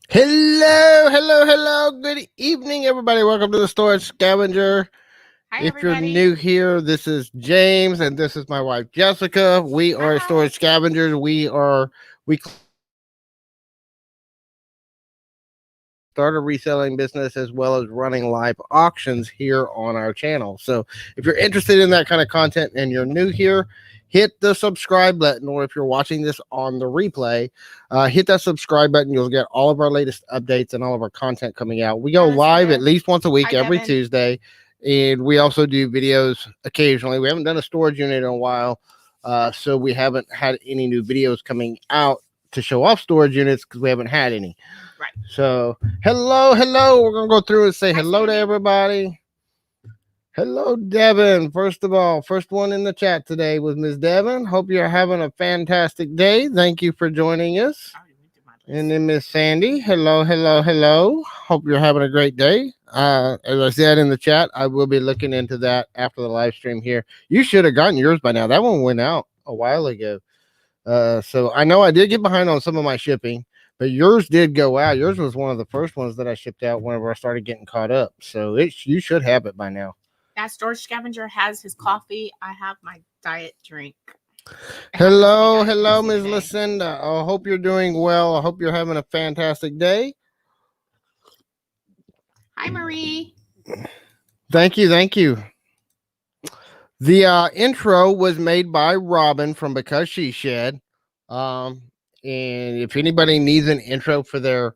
Hello. Good evening, everybody. Welcome to the Storage Scavenger. Hi, If you're everybody. new here, this is James, and this is my wife Jessica. We are Hi. Storage Scavengers. We start a reselling business as well as running live auctions here on our channel. So if you're interested in that kind of content and you're new here, hit the subscribe button, or if you're watching this on the replay, hit that subscribe button. You'll get all of our latest updates and all of our content coming out. We go Alice live at here. least once a week, Hi, every Devin. Tuesday, and we also do videos occasionally. We haven't done a storage unit in a while, so we haven't had any new videos coming out to show off storage units because we haven't had any. Right. So, hello. We're gonna go through and say Hi, hello to Sandy. everybody. Hello, Devin. First of all, first one in the chat today was Miss Devin. Hope you're having a fantastic day. Thank you for joining us. I already went through my And list. then Miss Sandy. Hello. Hope you're having a great day. As I said in the chat, I will be looking into that after the live stream here. You should have gotten yours by now. That one went out a while ago. So I know I did get behind on some of my shipping, but yours did go out. Yours was one of the first ones that I shipped out whenever I started getting caught up. So you should have it by now. That storage scavenger has his coffee. I have my diet drink. Hello, Ms. Lucinda. I hope you're doing well. I hope you're having a fantastic day. Hi, Marie. Thank you. The intro was made by Robin from Because She Shed. And if anybody needs an intro for their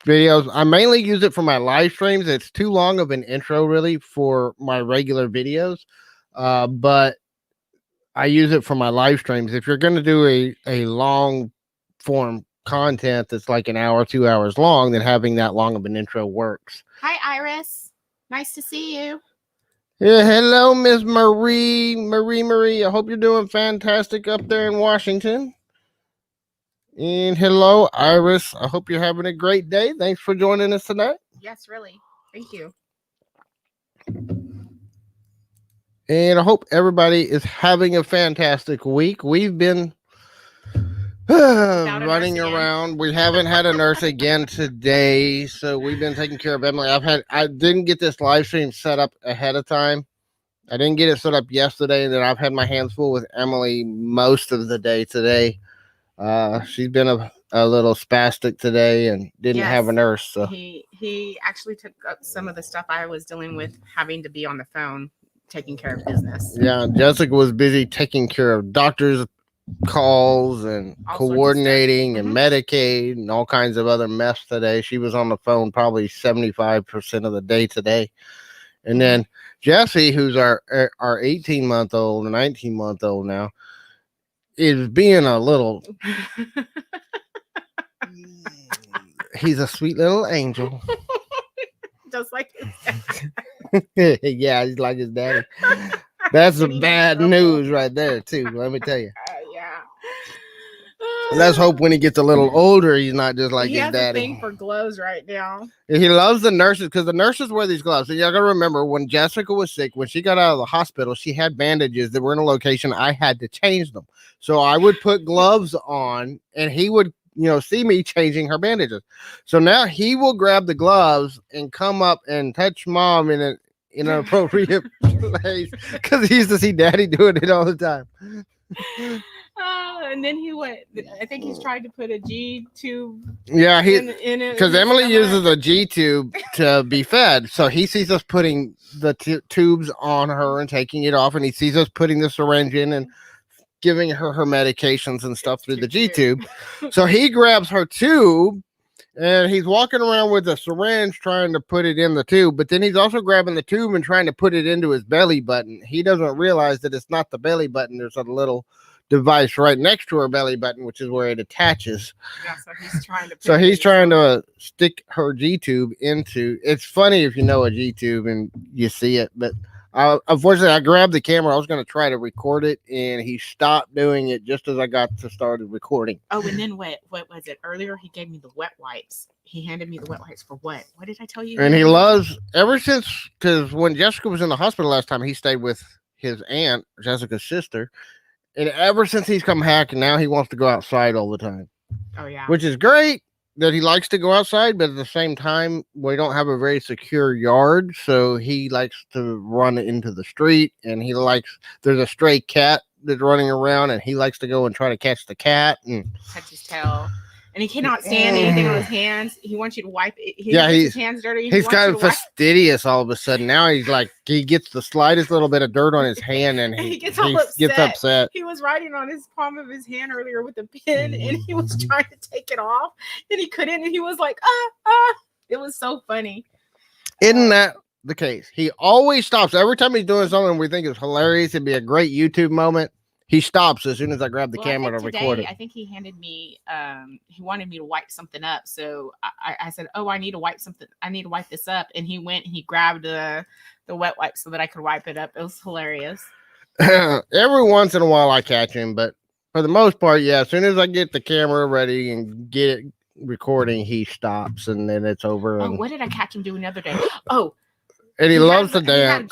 videos, I mainly use it for my live streams. It's too long of an intro, really, for my regular videos. But I use it for my live streams. If you're going to do a long form content that's like an hour, 2 hours long, then having that long of an intro works. Hi, Iris. Nice to see you. Yeah, hello, Miss Marie. Marie. I hope you're doing fantastic up there in Washington. And hello, Iris. I hope you're having a great day. Thanks for joining us tonight. Yes, really. Thank you. And I hope everybody is having a fantastic week. We've been running around. We haven't had a nurse again today, so we've been taking care of Emily. I didn't get this live stream set up ahead of time. I didn't get it set up yesterday, and then I've had my hands full with Emily most of the day today. She's been a little spastic today and didn't have a nurse. So he actually took up some of the stuff I was dealing with, having to be on the phone taking care of business. Yeah, Jessica was busy taking care of doctors' calls and all coordinating and Medicaid and all kinds of other mess today. She was on the phone probably 75% of the day today. And then Jesse, who's our 18-month-old and 19-month-old now, is being a little he's a sweet little angel. Just like his dad. Yeah, he's like his daddy. That's some bad news right there, too. Let me tell you. Yeah. Let's hope when he gets a little older, he's not just like his daddy. He has a thing for gloves right now. He loves the nurses because the nurses wear these gloves. And you got to remember, when Jessica was sick, when she got out of the hospital, she had bandages that were in a location. I had to change them. So I would put gloves on, and he would, see me changing her bandages. So now he will grab the gloves and come up and touch mom in an inappropriate place because he used to see daddy doing it all the time. And then he went. I think he's tried to put a G tube. Yeah, because Emily uses a G tube to be fed. So he sees us putting the tubes on her and taking it off, and he sees us putting the syringe in and giving her medications and stuff through the G tube. So he grabs her tube and he's walking around with a syringe trying to put it in the tube, but then he's also grabbing the tube and trying to put it into his belly button. He doesn't realize that it's not the belly button. There's a little device right next to her belly button, which is where it attaches. Yeah, so he's trying to stick her G tube into. It's funny if you know a G tube and you see it, but unfortunately, I grabbed the camera. I was going to try to record it, and he stopped doing it just as I got to started recording. Oh, and then what was it? Earlier, he gave me the wet wipes. He handed me the wet wipes for what? What did I tell you? And he loves, ever since, because when Jessica was in the hospital last time, he stayed with his aunt, Jessica's sister. And ever since he's come back, now he wants to go outside all the time. Oh, yeah. Which is great. that he likes to go outside, but at the same time, we don't have a very secure yard, so he likes to run into the street, and there's a stray cat that's running around, and he likes to go and try to catch the cat and touch his tail. And he cannot stand anything on his hands. He wants you to wipe it. He gets his hands dirty. He's kind of fastidious all of a sudden. Now he gets the slightest little bit of dirt on his hand, and he gets upset. He was writing on his palm of his hand earlier with a pen, and he was trying to take it off, and he couldn't, and he was like, It was so funny. Isn't that the case? He always stops. Every time he's doing something we think is hilarious, it'd be a great YouTube moment. He stops as soon as I grab the camera to record it. I think he handed me, he wanted me to wipe something up. So I said, I need to wipe something. I need to wipe this up. And he went and he grabbed the wet wipe so that I could wipe it up. It was hilarious. Every once in a while I catch him, but for the most part, yeah, as soon as I get the camera ready and get it recording, he stops and then it's over. Oh, what did I catch him doing the other day? Oh. And he loves to dance. He had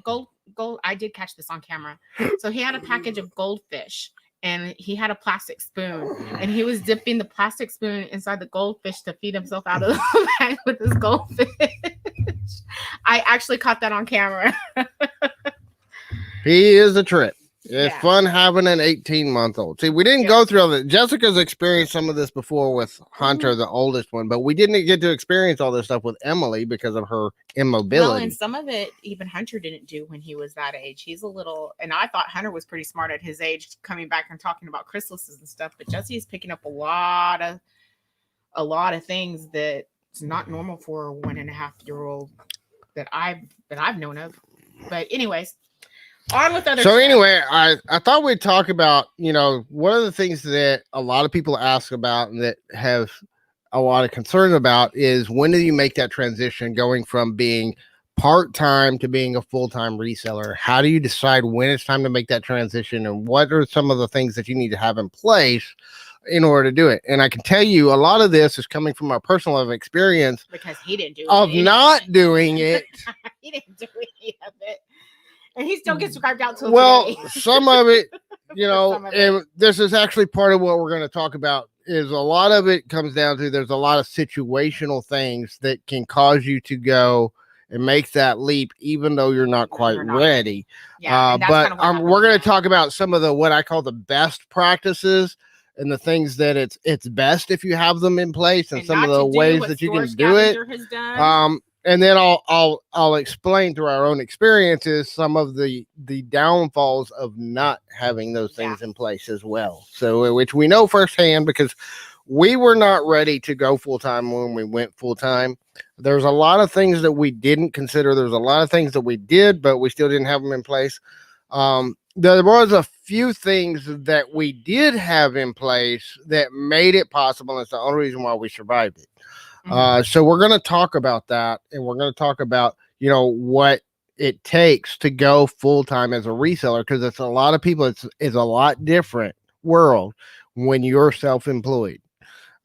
gold. I did catch this on camera. So he had a package of goldfish and he had a plastic spoon and he was dipping the plastic spoon inside the goldfish to feed himself out of the bag with his goldfish. I actually caught that on camera. He is a trip. It's fun having an 18-month-old. See, we didn't go through all that. Jessica's experienced some of this before with Hunter, the oldest one, but we didn't get to experience all this stuff with Emily because of her immobility. Well, and some of it even Hunter didn't do when he was that age. He's a little, and I thought Hunter was pretty smart at his age, coming back and talking about chrysalises and stuff. But Jesse's picking up a lot of things that's not normal for a 1.5-year-old that I've known of. But anyways. On with other stuff. Anyway, I thought we'd talk about, one of the things that a lot of people ask about and that have a lot of concern about is when do you make that transition going from being part-time to being a full-time reseller? How do you decide when it's time to make that transition, and what are some of the things that you need to have in place in order to do it? And I can tell you a lot of this is coming from our personal experience because he didn't do of not doing it. He didn't do any of it. And he still gets subscribed out to today. Some of it, and this is actually part of what we're going to talk about, is a lot of it comes down to there's a lot of situational things that can cause you to go and make that leap, even though you're not quite ready. Yeah, but we're going to talk about some of the what I call the best practices and the things that it's best if you have them in place, and some of the ways that you can do it. And then I'll explain through our own experiences some of the downfalls of not having those things in place as well. So, which we know firsthand because we were not ready to go full time when we went full time. There's a lot of things that we didn't consider. There's a lot of things that we did, but we still didn't have them in place. There was a few things that we did have in place that made it possible. And it's the only reason why we survived it. So we're going to talk about that, and we're going to talk about, what it takes to go full-time as a reseller, because it's a lot of people, it's a lot different world when you're self-employed.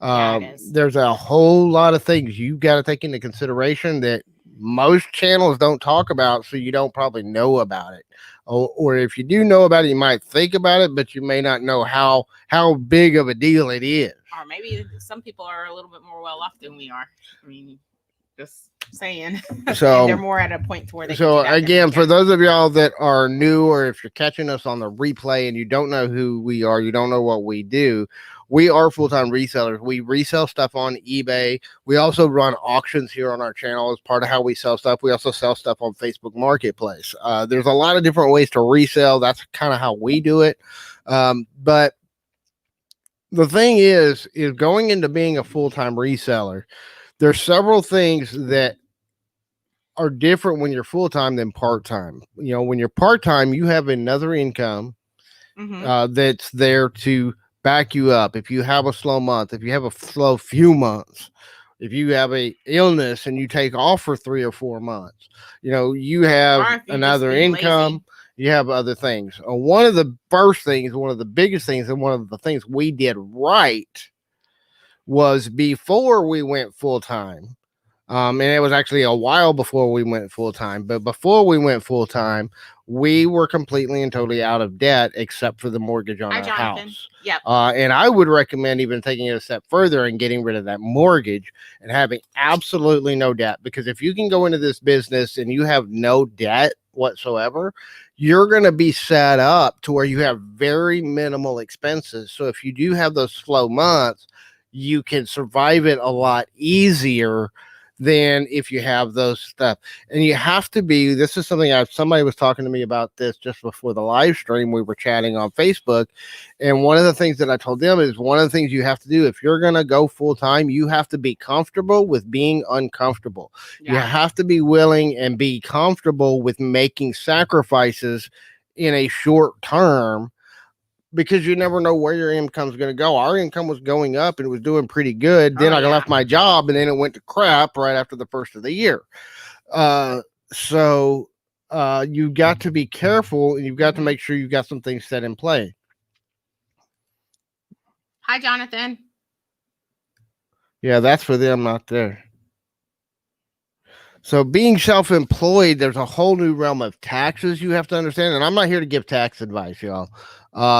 There's a whole lot of things you've got to take into consideration that most channels don't talk about, so you don't probably know about it. Or if you do know about it, you might think about it, but you may not know how big of a deal it is. Or maybe some people are a little bit more well off than we are. I mean, just saying. So they're more at a point to where they. So again, for those of y'all that are new, or if you're catching us on the replay and you don't know who we are, you don't know what we do. We are full-time resellers. We resell stuff on eBay. We also run auctions here on our channel as part of how we sell stuff. We also sell stuff on Facebook Marketplace. There's a lot of different ways to resell. That's kind of how we do it. But the thing is going into being a full-time reseller, there's several things that are different when you're full-time than part-time. When you're part-time, you have another income that's there to back you up. If you have a slow month, if you have a slow few months, if you have a illness and you take off for 3 or 4 months, you have another income. Lazy. You have other things. One of the first things, one of the biggest things, and one of the things we did right was before we went full time. And it was actually a while before we went full time. But before we went full time, we were completely and totally out of debt except for the mortgage on Hi, our Jonathan. house. Yep. And I would recommend even taking it a step further and getting rid of that mortgage and having absolutely no debt. Because if you can go into this business and you have no debt whatsoever, you're going to be set up to where you have very minimal expenses. So if you do have those slow months, you can survive it a lot easier than if you have those stuff. And you have to be, this is something somebody was talking to me about this just before the live stream. We were chatting on Facebook. And one of the things that I told them is one of the things you have to do if you're going to go full time, you have to be comfortable with being uncomfortable. Yeah. You have to be willing and be comfortable with making sacrifices in a short term, because you never know where your income's going to go. Our income was going up and it was doing pretty good. Then I left my job and then it went to crap right after the first of the year. So you got to be careful and you've got to make sure you've got some things set in play. Hi, Jonathan. Yeah, that's for them, not there. So being self-employed, there's a whole new realm of taxes you have to understand. And I'm not here to give tax advice, y'all.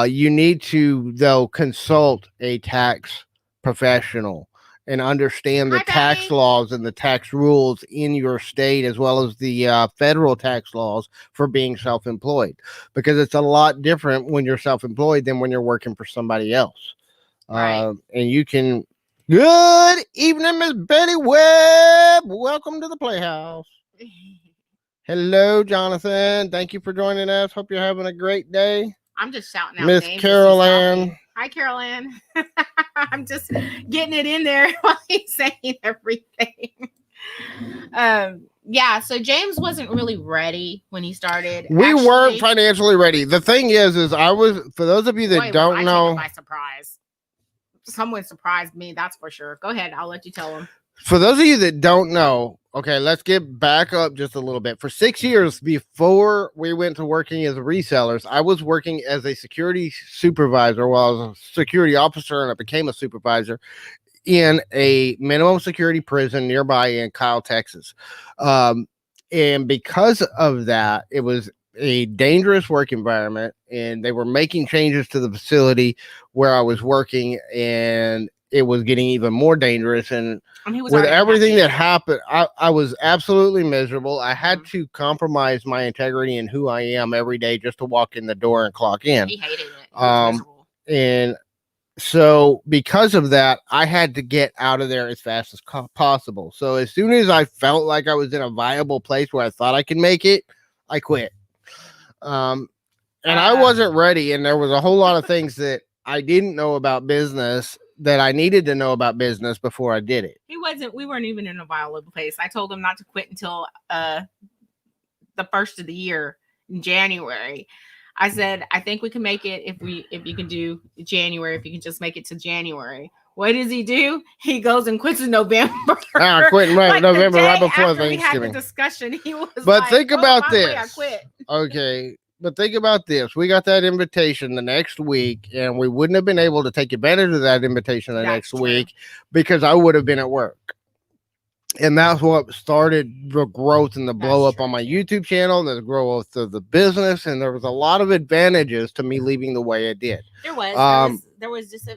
You need to, though, consult a tax professional and understand the tax laws and the tax rules in your state, as well as the federal tax laws for being self-employed, because it's a lot different when you're self-employed than when you're working for somebody else. Right. And you can... Good evening, Miss Betty Webb. Welcome to the Playhouse. Hello, Jonathan. Thank you for joining us. Hope you're having a great day. I'm just shouting out Miss Carol Ann. Hi, Carol Ann. I'm just getting it in there while he's saying everything. Yeah, so James wasn't really ready when he started. We weren't financially ready. The thing is I was, for those of you that don't know, by surprise. Someone surprised me, that's for sure. Go ahead, I'll let you tell them. For those of you that don't know, okay, let's get back up just a little bit. For 6 years before we went to working as resellers, I was working as a security supervisor. Well, I was a security officer and I became a supervisor in a minimum security prison nearby in Kyle, Texas. And because of that, it was a dangerous work environment, and they were making changes to the facility where I was working, and it was getting even more dangerous. And with everything that happened, I was absolutely miserable. I had to compromise my integrity and who I am every day just to walk in the door and clock in. He hated it. He was miserable. And so because of that, I had to get out of there as fast as possible. So as soon as I felt like I was in a viable place where I thought I could make it, I quit. And I wasn't ready, and there was a whole lot of things that I didn't know about business that I needed to know about business before I did it. We weren't even in a viable place. I told him not to quit until the first of the year in January. I said, I think we can make it if you can do January, if you can just make it to January. What does he do? He goes and quits in November. Quitting right November, right before Thanksgiving. We had the discussion. He was but think about this. I quit. Okay, but think about this. We got that invitation the next week, and we wouldn't have been able to take advantage of that invitation the next week because I would have been at work. And that's what started the growth and the blow up on my YouTube channel, and the growth of the business. And there was a lot of advantages to me leaving the way it did. There was just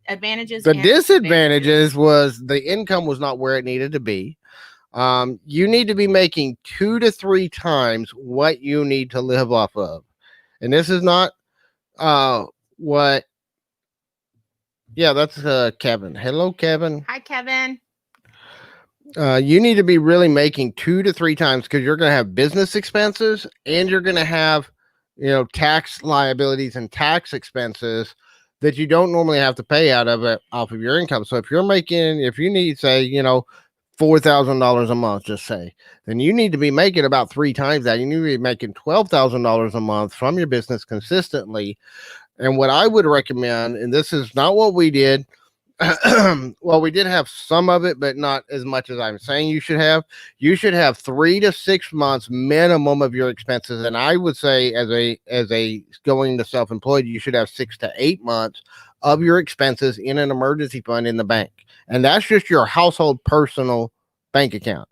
advantages. The disadvantages was the income was not where it needed to be. You need to be making 2 to 3 times what you need to live off of. And this is not what. Yeah, that's Kevin. Hello, Kevin. Hi, Kevin. You need to be really making 2 to 3 times, because you're going to have business expenses and you're going to have, tax liabilities and tax expenses that you don't normally have to pay off of your income. So if you need, say, $4,000 a month, just say, then you need to be making about 3 times that. You need to be making $12,000 a month from your business consistently. And what I would recommend, and this is not what we did, well, we did have some of it, but not as much as I'm saying you should have. You should have 3 to 6 months minimum of your expenses. And I would say as a going to self-employed, you should have 6 to 8 months of your expenses in an emergency fund in the bank. And that's just your household personal bank account.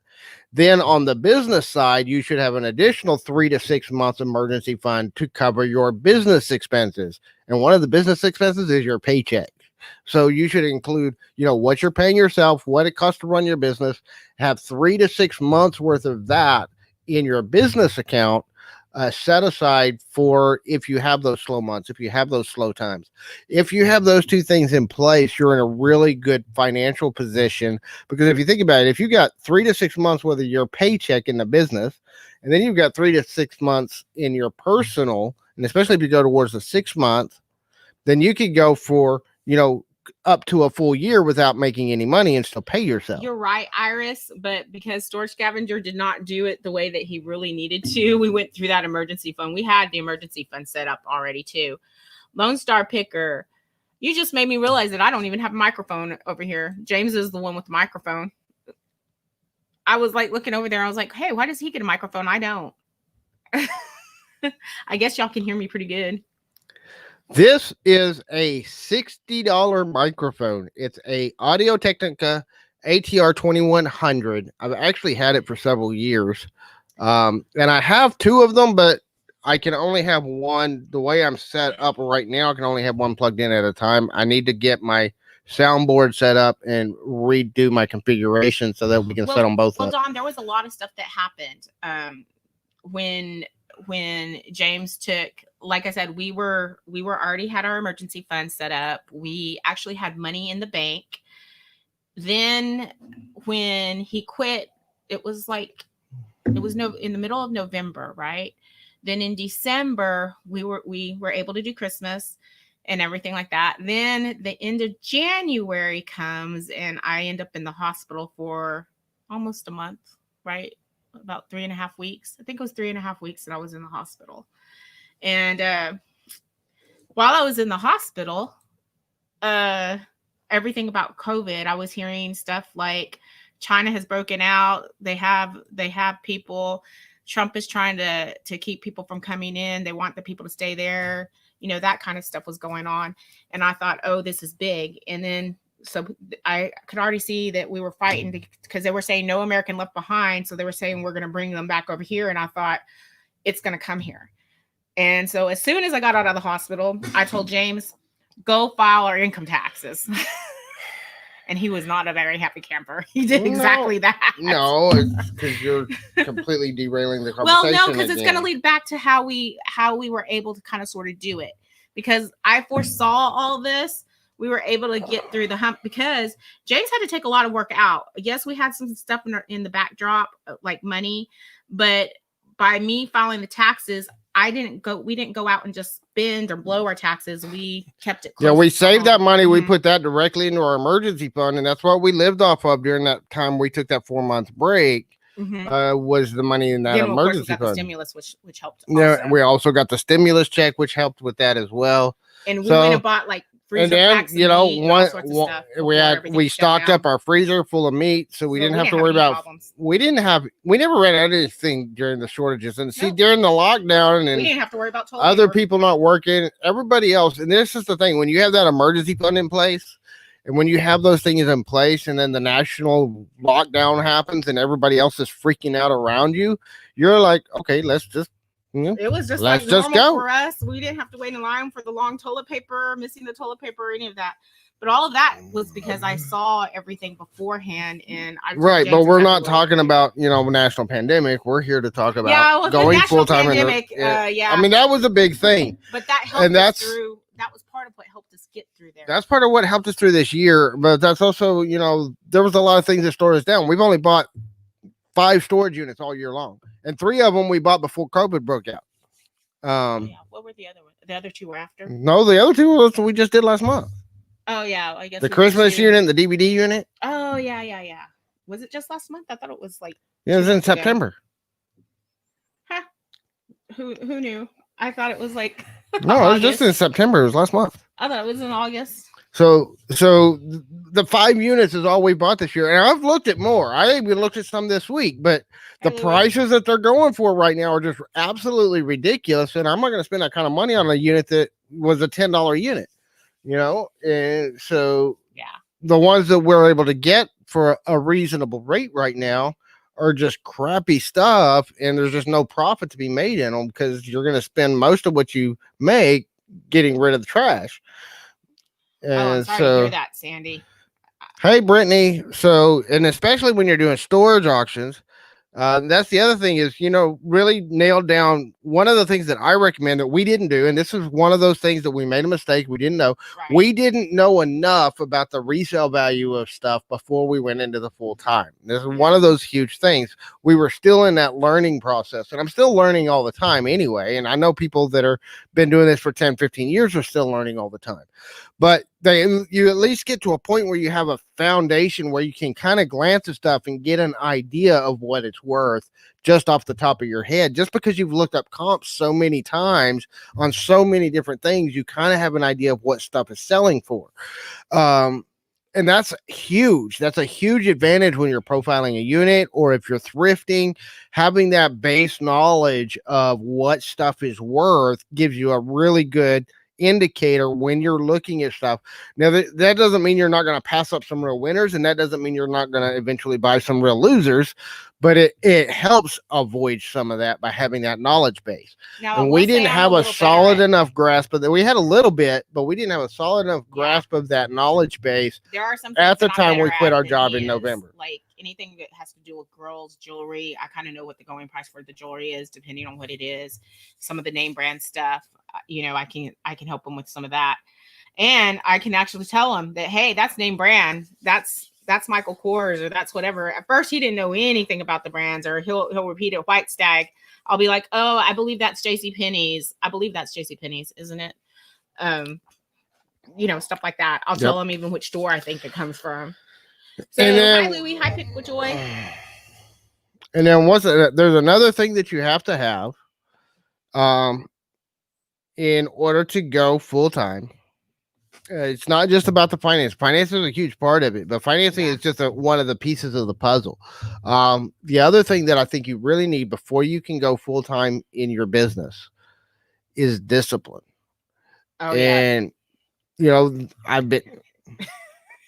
Then on the business side, you should have an additional 3 to 6 months emergency fund to cover your business expenses. And one of the business expenses is your paycheck. So you should include, what you're paying yourself, what it costs to run your business, have 3 to 6 months worth of that in your business account set aside for if you have those slow months, if you have those slow times. If you have those two things in place, you're in a really good financial position, because if you think about it, if you got 3 to 6 months worth of your paycheck in the business, and then you've got 3 to 6 months in your personal, and especially if you go towards the 6 month, then you could go for, up to a full year without making any money and still pay yourself. You're right, Iris, but because Storage Scavenger did not do it the way that he really needed to, we went through that emergency fund. We had the emergency fund set up already too. Lone Star Picker, you just made me realize that I don't even have a microphone over here. James is the one with the microphone. I was like looking over there. I was like, hey, why does he get a microphone? I don't. I guess y'all can hear me pretty good. This is a $60 microphone. It's a Audio-Technica ATR 2100. I've actually had it for several years. And I have two of them, but I can only have one. The way I'm set up right now, I can only have one plugged in at a time. I need to get my soundboard set up and redo my configuration so that we can set them both up. Don, there was a lot of stuff that happened when James took, like I said, we were already had our emergency fund set up. We actually had money in the bank. Then when he quit, it was in the middle of November, right? Then in December, we were able to do Christmas and everything like that. Then the end of January comes and I end up in the hospital for almost a month, right? About 3.5 weeks. I think it was 3.5 weeks that I was in the hospital. And while I was in the hospital, everything about COVID, I was hearing stuff like China has broken out. They have people. Trump is trying to keep people from coming in. They want the people to stay there. That kind of stuff was going on. And I thought, oh, this is big. And then so I could already see that we were fighting because they were saying no American left behind. So they were saying we're going to bring them back over here. And I thought it's going to come here. And so as soon as I got out of the hospital, I told James, go file our income taxes. And he was not a very happy camper. He did exactly that. No, it's because you're completely derailing the conversation. Well, no, because it's going to lead back to how we were able to kind of sort of do it. Because I foresaw all this. We were able to get through the hump because James had to take a lot of work out. Yes, we had some stuff in the backdrop, like money, but by me filing the taxes, we didn't go out and just spend or blow our taxes. We kept it close. Yeah, we saved that money. Mm-hmm. We put that directly into our emergency fund, and that's what we lived off of during that time we took that 4-month break. Mm-hmm. Was the money in that emergency fund. The stimulus, which helped. Yeah, we also got the stimulus check, which helped with that as well. And we went and bought freezer packs of meat, we stocked up our freezer full of meat, so we didn't have to worry about problems. We never ran out of anything during the shortages. And during the lockdown, and we didn't have to worry about other people not working, everybody else. And this is the thing, when you have that emergency fund in place, and when you have those things in place, and then the national lockdown happens and everybody else is freaking out around you, you're like, okay, let's just it was just let's like just go for us. We didn't have to wait in line for the long toilet paper, missing the toilet paper, or any of that. But all of that was because I saw everything beforehand, and right. But we're not talking about national pandemic. We're here to talk about going full time. I mean, that was a big thing. But that helped us through. That was part of what helped us get through there. That's part of what helped us through this year. But that's also there was a lot of things that slowed us down. We've only bought 5 storage units all year long, and 3 of them we bought before COVID broke out. What were the other ones? The other 2 were after? No, the other 2 was we just did last month. Oh yeah, I guess the Christmas unit and the DVD unit. Oh yeah. Was it just last month? I thought it was like. Yeah, it was in September. Huh? Who knew? I thought it was like. No, it was just in September. It was last month. I thought it was in August. So the 5 units is all we bought this year. And I've looked at more. I even looked at some this week, but the prices that they're going for right now are just absolutely ridiculous. And I'm not going to spend that kind of money on a unit that was a $10 unit, And so the ones that we're able to get for a reasonable rate right now are just crappy stuff, and there's just no profit to be made in them because you're going to spend most of what you make getting rid of the trash. And I'm sorry to hear that, Sandy. Hey, Brittany. So, and especially when you're doing storage auctions, that's the other thing is, really nailed down. One of the things that I recommend that we didn't do, and this is one of those things that we made a mistake. We didn't know. Right. We didn't know enough about the resale value of stuff before we went into the full time. This is one of those huge things. We were still in that learning process, and I'm still learning all the time anyway. And I know people that are been doing this for 10, 15 years are still learning all the time. But you at least get to a point where you have a foundation where you can kind of glance at stuff and get an idea of what it's worth just off the top of your head. Just because you've looked up comps so many times on so many different things, you kind of have an idea of what stuff is selling for. And that's huge. That's a huge advantage when you're profiling a unit, or if you're thrifting. Having that base knowledge of what stuff is worth gives you a really good indicator when you're looking at stuff. Now that doesn't mean you're not going to pass up some real winners, and that doesn't mean you're not going to eventually buy some real losers, but it helps avoid some of that by having that knowledge base. Now, and we didn't have a solid enough grasp of that. We had a little bit, but we didn't have a solid enough grasp of that knowledge base. There are some at the time we quit our job in November. Like anything that has to do with girls' jewelry, I kind of know what the going price for the jewelry is, depending on what it is. Some of the name brand stuff, I can help them with some of that, and I can actually tell them that, hey, that's name brand, that's Michael Kors, or that's whatever. At first, he didn't know anything about the brands, or he'll repeat it. White Stag. I'll be like, oh, I believe that's JCPenney's. I believe that's JCPenney's, isn't it? Stuff like that. I'll tell him even which store I think it comes from. So, and then, hi, Louie. Hi, Pick with Joy. And then there's another thing that you have to have, in order to go full time. It's not just about the finance. Finance is a huge part of it, but financing is just one of the pieces of the puzzle. The other thing that I think you really need before you can go full time in your business is discipline. And I've been.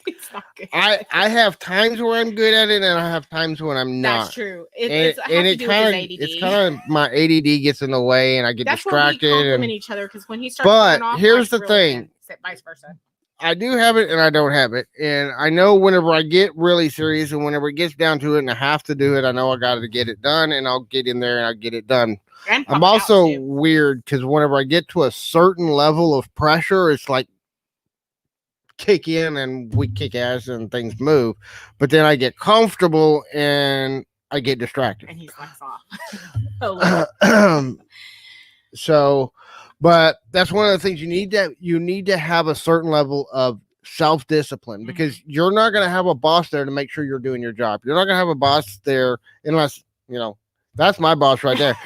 It's not good. I have times where I'm good at it, and I have times when I'm not. That's true. It's kind of my ADD gets in the way, and I get distracted. That's when we complement each other, because when he starts, but here's the thing: vice versa. I do have it, and I don't have it, and I know whenever I get really serious, and whenever it gets down to it, and I have to do it, I know I got to get it done, and I'll get in there and I'll get it done. I'm also weird because whenever I get to a certain level of pressure, it's like kick in and we kick ass and things move, but then I get comfortable and I get distracted, and he slacks off. So, but that's one of the things you need to have a certain level of self-discipline, because you're not going to have a boss there to make sure you're doing your job. You're not going to have a boss there unless that's my boss right there.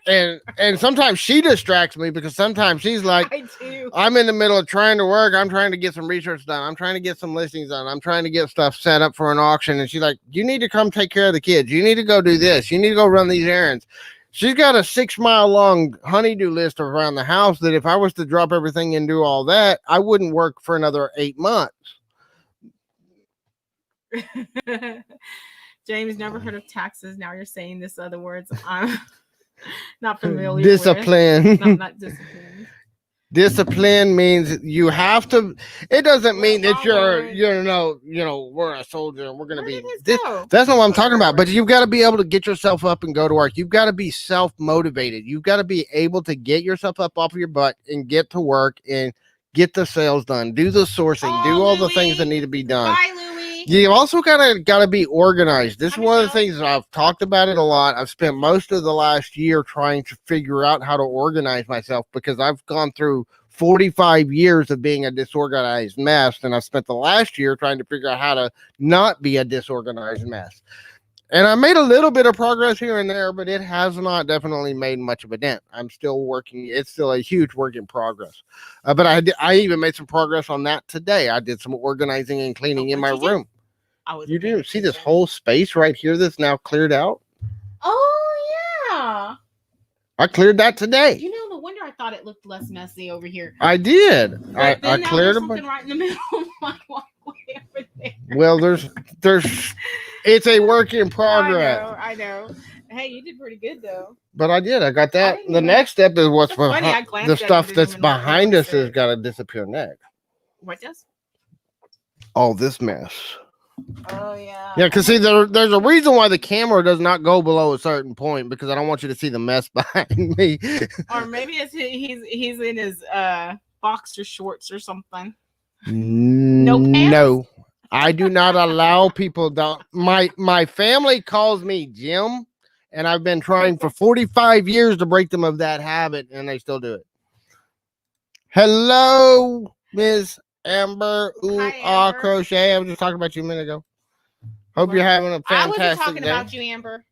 And sometimes she distracts me, because sometimes she's like, I'm in the middle of trying to work. I'm trying to get some research done. I'm trying to get some listings done. I'm trying to get stuff set up for an auction. And she's like, you need to come take care of the kids. You need to go do this. You need to go run these errands. She's got a 6-mile long honey-do list around the house that if I was to drop everything and do all that, I wouldn't work for another 8 months. James, never heard of taxes. Now you're saying this other words I'm not familiar discipline. with. Not discipline. Discipline means you have to. It doesn't mean that we're a soldier and we're going to be. That's not what I'm talking about. But you've got to be able to get yourself up and go to work. You've got to be self-motivated. You've got to be able to get yourself up off of your butt and get to work and get the sales done, do the sourcing, do all the things that need to be done. Bye, Louie. You also got to be organized. This is one of the things that I've talked about it a lot. I've spent most of the last year trying to figure out how to organize myself, because I've gone through 45 years of being a disorganized mess, and I've spent the last year trying to figure out how to not be a disorganized mess. And I made a little bit of progress here and there, but it has not definitely made much of a dent. I'm still working. It's still a huge work in progress. But I even made some progress on that today. I did some organizing and cleaning in my room. You do see this whole space right here that's now cleared out? Oh, yeah. I cleared that today. No wonder I thought it looked less messy over here. I did. I cleared something right in the middle. Like, wait. everything. Well, it's a work in progress. I know. Hey, you did pretty good though. But I did. I got I that. didn't The even- next step is what's It's funny, behind I glanced the at it and stuff didn't that's even behind us notice has it. got to disappear next. What does? All this mess. Oh yeah. Yeah, because see, there's a reason why the camera does not go below a certain point because I don't want you to see the mess behind me. Or maybe it's he's in his boxer shorts or something. No pants? No, I do not allow people. My family calls me Jim, and I've been trying for 45 years to break them of that habit, and they still do it. Hello, Miss Amber. Hi, Amber. Crochet. I was just talking about you a minute ago. Hope you're having a I wasn't fantastic talking day. about you, Amber.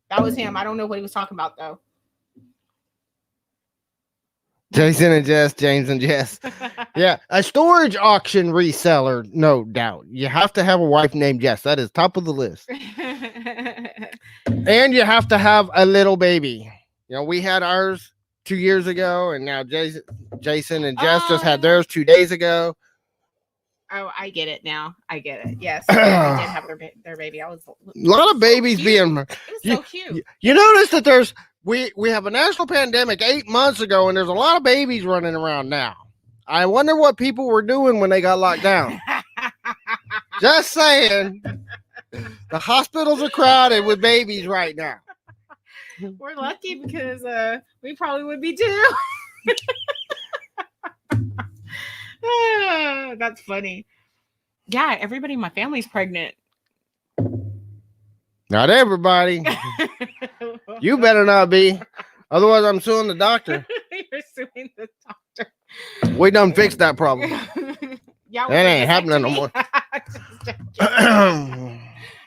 That was him. I don't know what he was talking about though. Jason and Jess, James and Jess. Yeah, a storage auction reseller, no doubt. You have to have a wife named Jess. That is top of the list. And you have to have a little baby. You know, we had ours 2 years ago, and now Jason and Jess just had theirs 2 days ago. Oh, I get it now. I get it. Yes, they did have their baby. I was A lot of babies cute. being. It was so cute. You notice that we have a national pandemic 8 months ago, and there's a lot of babies running around now. I wonder what people were doing when they got locked down. Just saying. The hospitals are crowded with babies right now. We're lucky because we probably would be too. That's funny. Yeah, everybody in my family's pregnant. Not everybody. You better not be. Otherwise, I'm suing the doctor. You're suing the doctor. We done fixed that problem. Yeah, That ain't happening no more.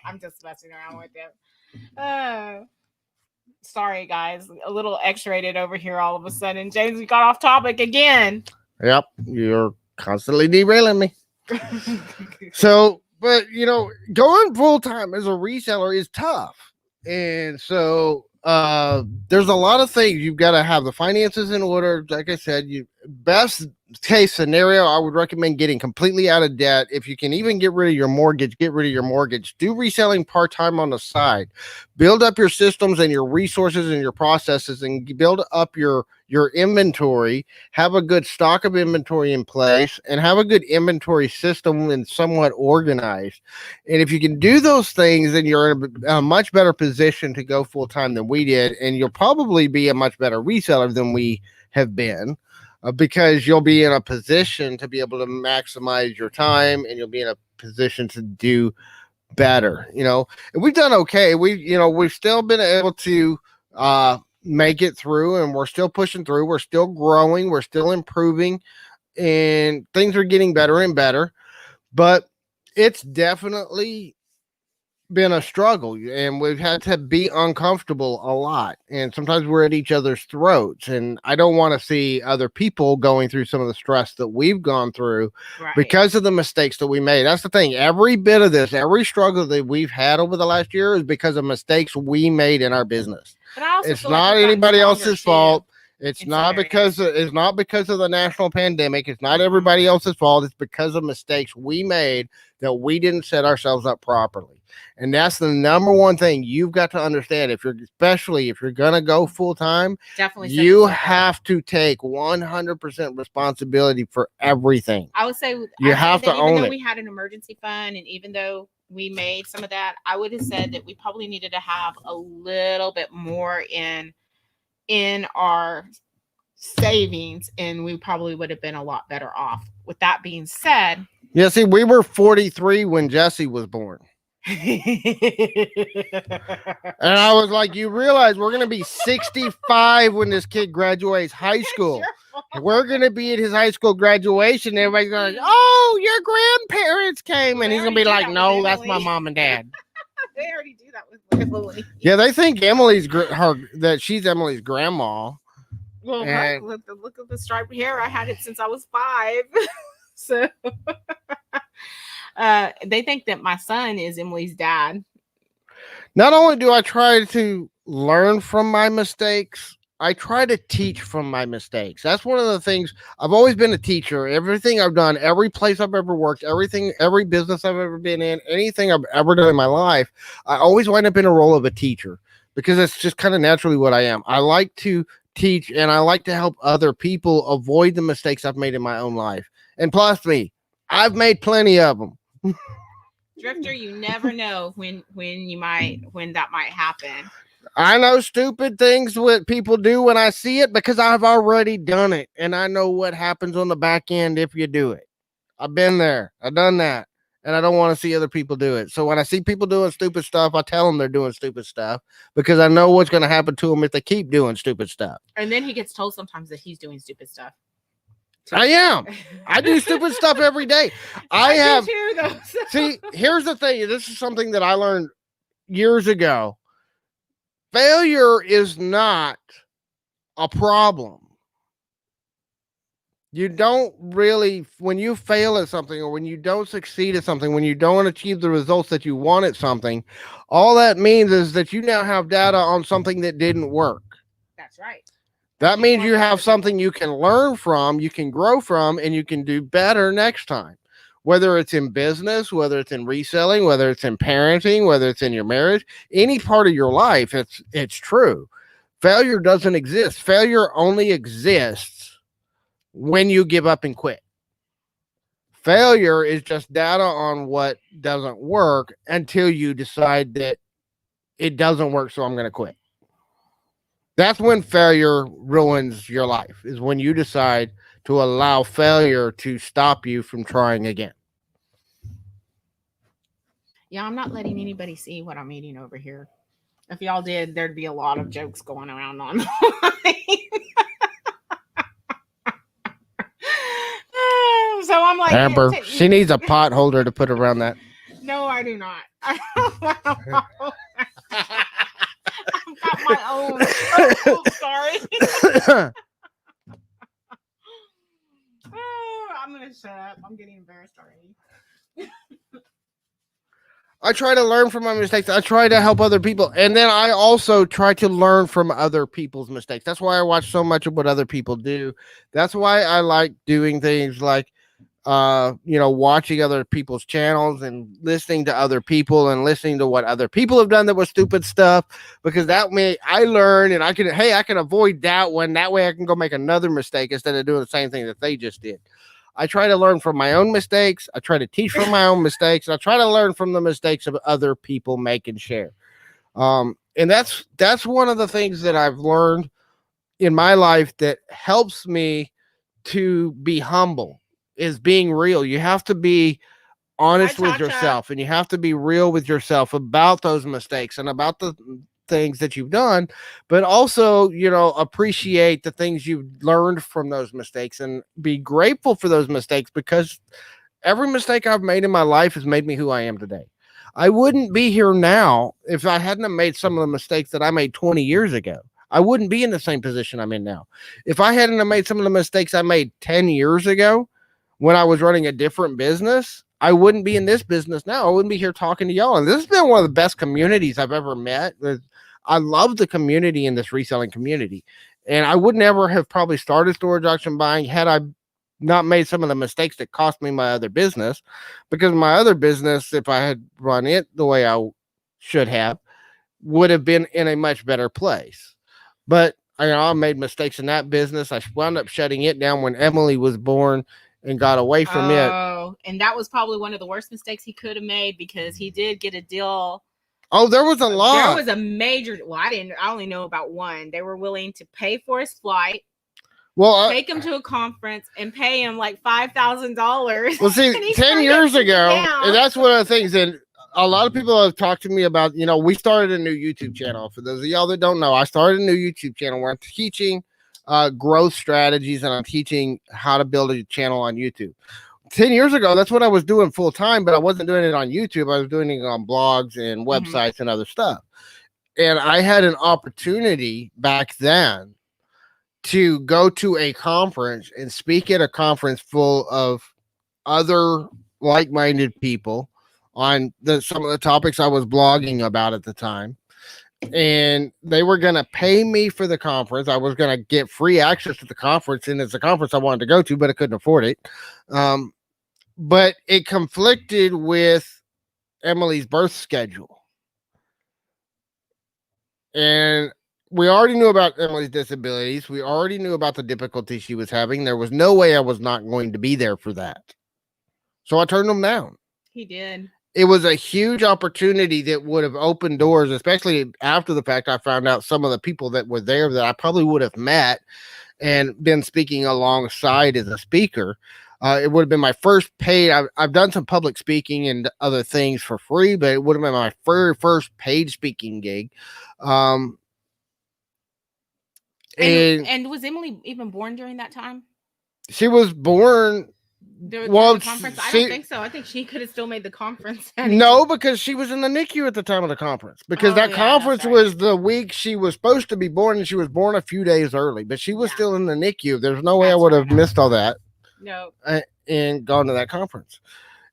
I'm just messing around with them. Sorry, guys. A little X-rated over here all of a sudden. James, we got off topic again. Yep, you're constantly derailing me. So, but you know, going full time as a reseller is tough, and so there's a lot of things you've got to have the finances in order. Like I said, best case scenario, I would recommend getting completely out of debt. If you can even get rid of your mortgage, get rid of your mortgage. Do reselling part-time on the side. Build up your systems and your resources and your processes, and build up your inventory. Have a good stock of inventory in place, and have a good inventory system and somewhat organized. And if you can do those things, then you're in a much better position to go full-time than we did, and you'll probably be a much better reseller than we have been. Because you'll be in a position to be able to maximize your time, and you'll be in a position to do better. You know, and we've done okay. We've still been able to make it through, and we're still pushing through. We're still growing. We're still improving, and things are getting better and better. But it's definitely been a struggle, and we've had to be uncomfortable a lot, and sometimes we're at each other's throats, and I don't want to see other people going through some of the stress that we've gone through because of the mistakes that we made. That's the thing. Every bit of this, every struggle that we've had over the last year is because of mistakes we made in our business. It's not anybody else's fault. It's not because of the national pandemic. It's not everybody else's fault. It's because of mistakes we made that we didn't set ourselves up properly. And that's the number one thing you've got to understand. Especially if you're going to go full time, definitely you have to take 100% responsibility for everything. I would say you have to own it. Even though we had an emergency fund, and even though we made some of that, I would have said that we probably needed to have a little bit more in our savings, and we probably would have been a lot better off. With that being said, yeah, see, we were 43 when Jesse was born. And I was like, you realize we're going to be 65 when this kid graduates high school. We're going to be at his high school graduation. Everybody's going, oh, your grandparents came. And he's going to be like, no, that's my mom and dad. They already do that with Lily. Yeah, they think that she's Emily's grandma. Well, look at the striped hair. I had it since I was 5. So they think that my son is Emily's dad. Not only do I try to learn from my mistakes, I try to teach from my mistakes. That's one of the things. I've always been a teacher. Everything I've done, every place I've ever worked, every business I've ever been in, anything I've ever done in my life, I always wind up in a role of a teacher because it's just kind of naturally what I am. I like to teach and I like to help other people avoid the mistakes I've made in my own life. And plus me, I've made plenty of them. Drifter, you never know when that might happen. I know stupid things what people do when I see it because I've already done it and I know what happens on the back end if you do it. I've been there. I've done that. And I don't want to see other people do it. So when I see people doing stupid stuff, I tell them they're doing stupid stuff because I know what's going to happen to them if they keep doing stupid stuff. And then he gets told sometimes that he's doing stupid stuff. I am. I do stupid stuff every day. I have. Do too, though, so. See, here's the thing. This is something that I learned years ago. Failure is not a problem. You don't really, when you fail at something or when you don't succeed at something, when you don't achieve the results that you want at something, all that means is that you now have data on something that didn't work. That's right. That means you have something you can learn from, you can grow from, and you can do better next time. Whether it's in business, whether it's in reselling, whether it's in parenting, whether it's in your marriage, any part of your life, it's true. Failure doesn't exist. Failure only exists when you give up and quit. Failure is just data on what doesn't work until you decide that it doesn't work, so I'm going to quit. That's when failure ruins your life, is when you decide to allow failure to stop you from trying again. Yeah, I'm not letting anybody see what I'm eating over here. If y'all did, there'd be a lot of jokes going around online. So I'm like, Amber, she needs a pot holder to put around that. No, I do not. I've got my own. Oh, sorry. I'm gonna shut up. I'm getting embarrassed already. I try to learn from my mistakes. I try to help other people. And then I also try to learn from other people's mistakes. That's why I watch so much of what other people do. That's why I like doing things like, watching other people's channels and listening to other people and listening to what other people have done that was stupid stuff, because that way I learn and I can avoid that one. That way I can go make another mistake instead of doing the same thing that they just did. I try to learn from my own mistakes. I try to teach from my own mistakes. And I try to learn from the mistakes of other people make and share. And that's one of the things that I've learned in my life that helps me to be humble, is being real. You have to be honest with yourself, and you have to be real with yourself about those mistakes and about the things that you've done, but also, appreciate the things you've learned from those mistakes and be grateful for those mistakes, because every mistake I've made in my life has made me who I am today. I wouldn't be here now if I hadn't have made some of the mistakes that I made 20 years ago. I wouldn't be in the same position I'm in now. If I hadn't have made some of the mistakes I made 10 years ago when I was running a different business, I wouldn't be in this business now. I wouldn't be here talking to y'all. And this has been one of the best communities I've ever met. I love the community in this reselling community. And I would never have probably started storage auction buying had I not made some of the mistakes that cost me my other business, because my other business, if I had run it the way I should have, would have been in a much better place. But I made mistakes in that business. I wound up shutting it down when Emily was born and got away from it. Oh, and that was probably one of the worst mistakes he could have made, because he did get a deal. Oh, there was a lot. There was a major. Well, I only know about one. They were willing to pay for his flight, take him to a conference, and pay him like $5,000. Well, see, 10 years ago, and that's one of the things that a lot of people have talked to me about. We started a new YouTube channel. For those of y'all that don't know, I started a new YouTube channel where I'm teaching growth strategies, and I'm teaching how to build a channel on YouTube. 10 years ago, that's what I was doing full time, but I wasn't doing it on YouTube. I was doing it on blogs and websites and other stuff. And I had an opportunity back then to go to a conference and speak at a conference full of other like-minded people on some of the topics I was blogging about at the time. and they were going to pay me for the conference. I was going to get free access to the conference, and it's a conference I wanted to go to, but I couldn't afford it. But it conflicted with Emily's birth schedule. And we already knew about Emily's disabilities. We already knew about the difficulty she was having. There was no way I was not going to be there for that. So I turned them down. He did. It was a huge opportunity that would have opened doors, especially after the fact. I found out some of the people that were there that I probably would have met and been speaking alongside as a speaker. It would have been my first paid. I've done some public speaking and other things for free, but it would have been my very first paid speaking gig. And was Emily even born during that time? She was born. During the conference? I don't think so. I think she could have still made the conference. No, because she was in the NICU at the time of the conference. Because that conference was the week she was supposed to be born, and she was born a few days early. But she was still in the NICU. There's no way I would have missed all that. No. And gone to that conference.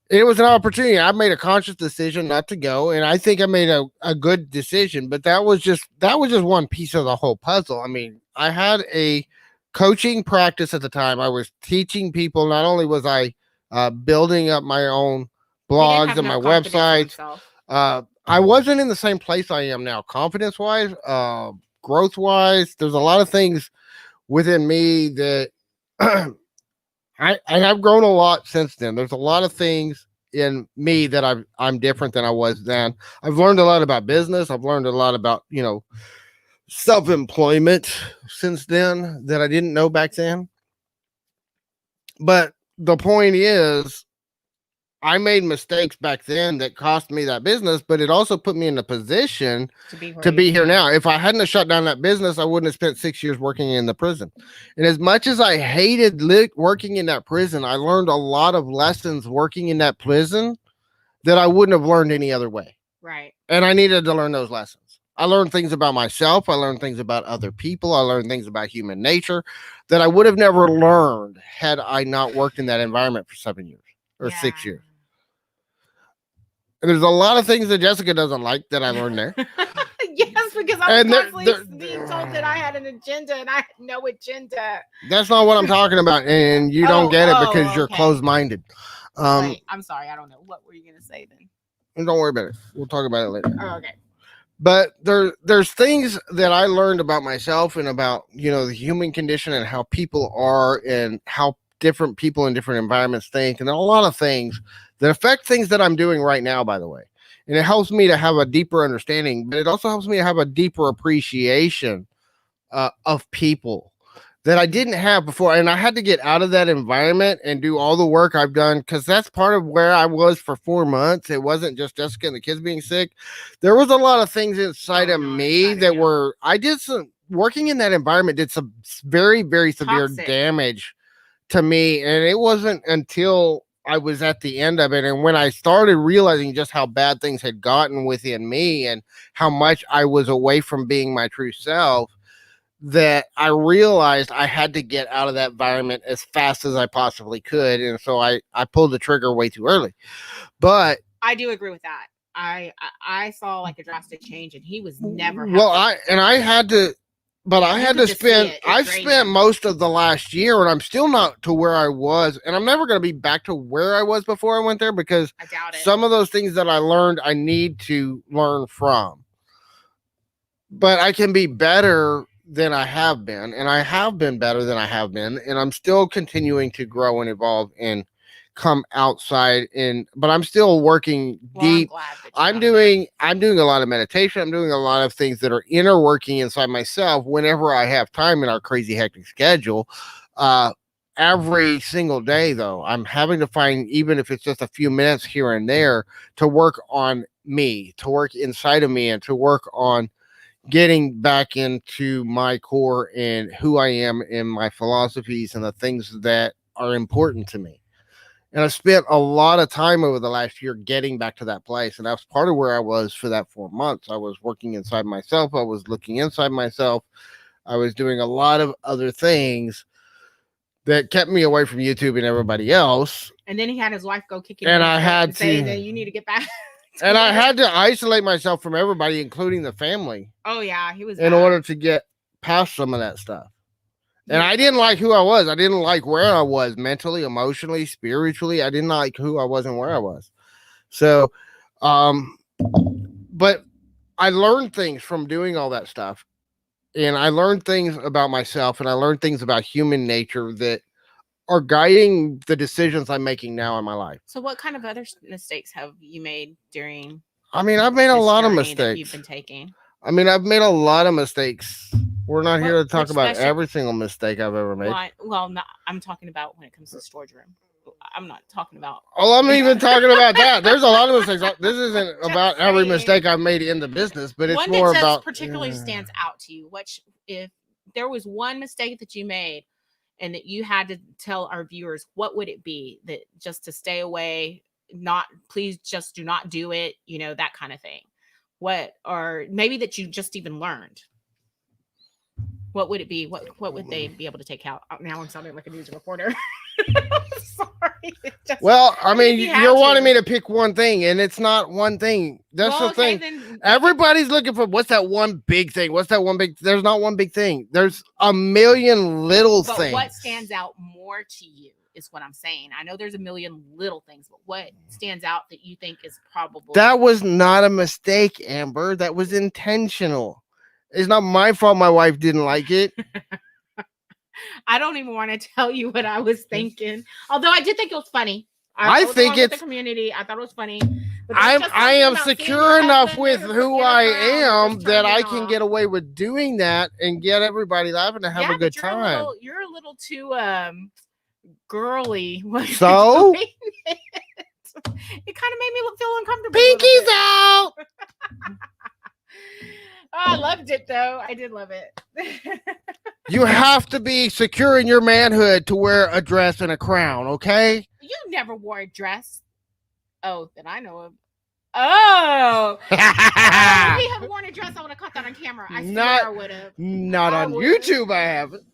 It was an opportunity. I made a conscious decision not to go, and I think I made a good decision. But that was just one piece of the whole puzzle. I mean, I had a coaching practice at the time. I was teaching people. Not only was I building up my own blogs and my websites, I wasn't in the same place I am now, confidence wise, growth wise. There's a lot of things within me that I have grown a lot since then. There's a lot of things in me that I'm different than I was then. I've learned a lot about business. I've learned a lot about, self-employment since then that I didn't know back then. But the point is, I made mistakes back then that cost me that business, but it also put me in a position to be here now. If I hadn't have shut down that business, I wouldn't have spent 6 years working in the prison. And as much as I hated working in that prison, I learned a lot of lessons working in that prison that I wouldn't have learned any other way. Right. And I needed to learn those lessons. I learned things about myself. I learned things about other people. I learned things about human nature that I would have never learned had I not worked in that environment for 7 years or 6 years. And there's a lot of things that Jessica doesn't like that I learned there. Yes, because I was constantly being told that I had an agenda and I had no agenda. That's not what I'm talking about. And you don't get it because you're closed-minded. Wait, I'm sorry. I don't know. What were you going to say then? Don't worry about it. We'll talk about it later. Oh, okay. But there's things that I learned about myself and about, the human condition and how people are and how different people in different environments think. And a lot of things that affect things that I'm doing right now, by the way. And it helps me to have a deeper understanding, but it also helps me to have a deeper appreciation of people that I didn't have before. And I had to get out of that environment and do all the work I've done, because that's part of where I was for 4 months. It wasn't just Jessica and the kids being sick. There was a lot of things inside of me that were, I did some working in that environment, did some very, very severe damage to me. And it wasn't until I was at the end of it, and when I started realizing just how bad things had gotten within me and how much I was away from being my true self, that I realized I had to get out of that environment as fast as I possibly could. And so I pulled the trigger way too early. But I do agree with that. I saw like a drastic change, and he was never I had to spend, I've spent most of the last year, and I'm still not to where I was, and I'm never going to be back to where I was before I went there, because I doubt it. Some of those things that I learned, I need to learn from. But I can be better than I have been, and I have been better than I have been, and I'm still continuing to grow and evolve and come outside but I'm still working deep. I'm doing a lot of meditation. I'm doing a lot of things that are inner working inside myself whenever I have time in our crazy hectic schedule. Every single day, though, I'm having to find, even if it's just a few minutes here and there, to work on me, to work inside of me, and to work on getting back into my core and who I am and my philosophies and the things that are important to me. And I spent a lot of time over the last year getting back to that place. And that's part of where I was for that 4 months. I was working inside myself. I was looking inside myself. I was doing a lot of other things that kept me away from YouTube and everybody else. And then he had his wife go kick him. And I had to say that you need to get back. And I had to isolate myself from everybody, including the family. Oh yeah, he was in bad. order to get past some of that stuff. And I didn't like who I was. I didn't like where I was mentally, emotionally, spiritually. I didn't like who I was and where I was. So, but I learned things from doing all that stuff. And I learned things about myself and I learned things about human nature that are guiding the decisions I'm making now in my life. So what kind of other mistakes have you made during I mean, I've made a lot of that mistakes. you've been taking? I mean, I've made a lot of mistakes. We're not here to talk about special- every single mistake I've ever made. Well, not, I'm talking about when it comes to the storage room. I'm not talking about. Oh, I'm even talking about that. There's a lot of mistakes. This isn't about every mistake I've made in the business, but it's one more that just about particularly stands out to you. Which, if there was one mistake that you made and that you had to tell our viewers, what would it be? That just to stay away, not please, just do not do it. You know, that kind of thing. What, or maybe that you just even learned. What would it be? What would they be able to take out? Now I'm sounding like a news reporter. Sorry. Well, I mean, you're wanting me to pick one thing, and it's not one thing. That's the thing. Then, everybody's looking for what's that one big thing? What's that one big? There's not one big thing. There's a million little things. What stands out more to you is what I'm saying. I know there's a million little things, but what stands out that you think is probably that was not a mistake, Amber. That was intentional. It's not my fault my wife didn't like it. I don't even want to tell you what I was thinking. Although I did think it was funny. I think it's the community. I thought it was funny. I am secure enough with who I am that I can get away with doing that and get everybody laughing and have a good time. You're a little too girly. So it kind of made me feel uncomfortable. Pinkies out. Oh, I loved it though. I did love it. You have to be secure in your manhood to wear a dress and a crown, okay? You never wore a dress. Oh, that I know of. Oh, if he had worn a dress, I would have caught that on camera. I swear I would have. Not on YouTube, I haven't.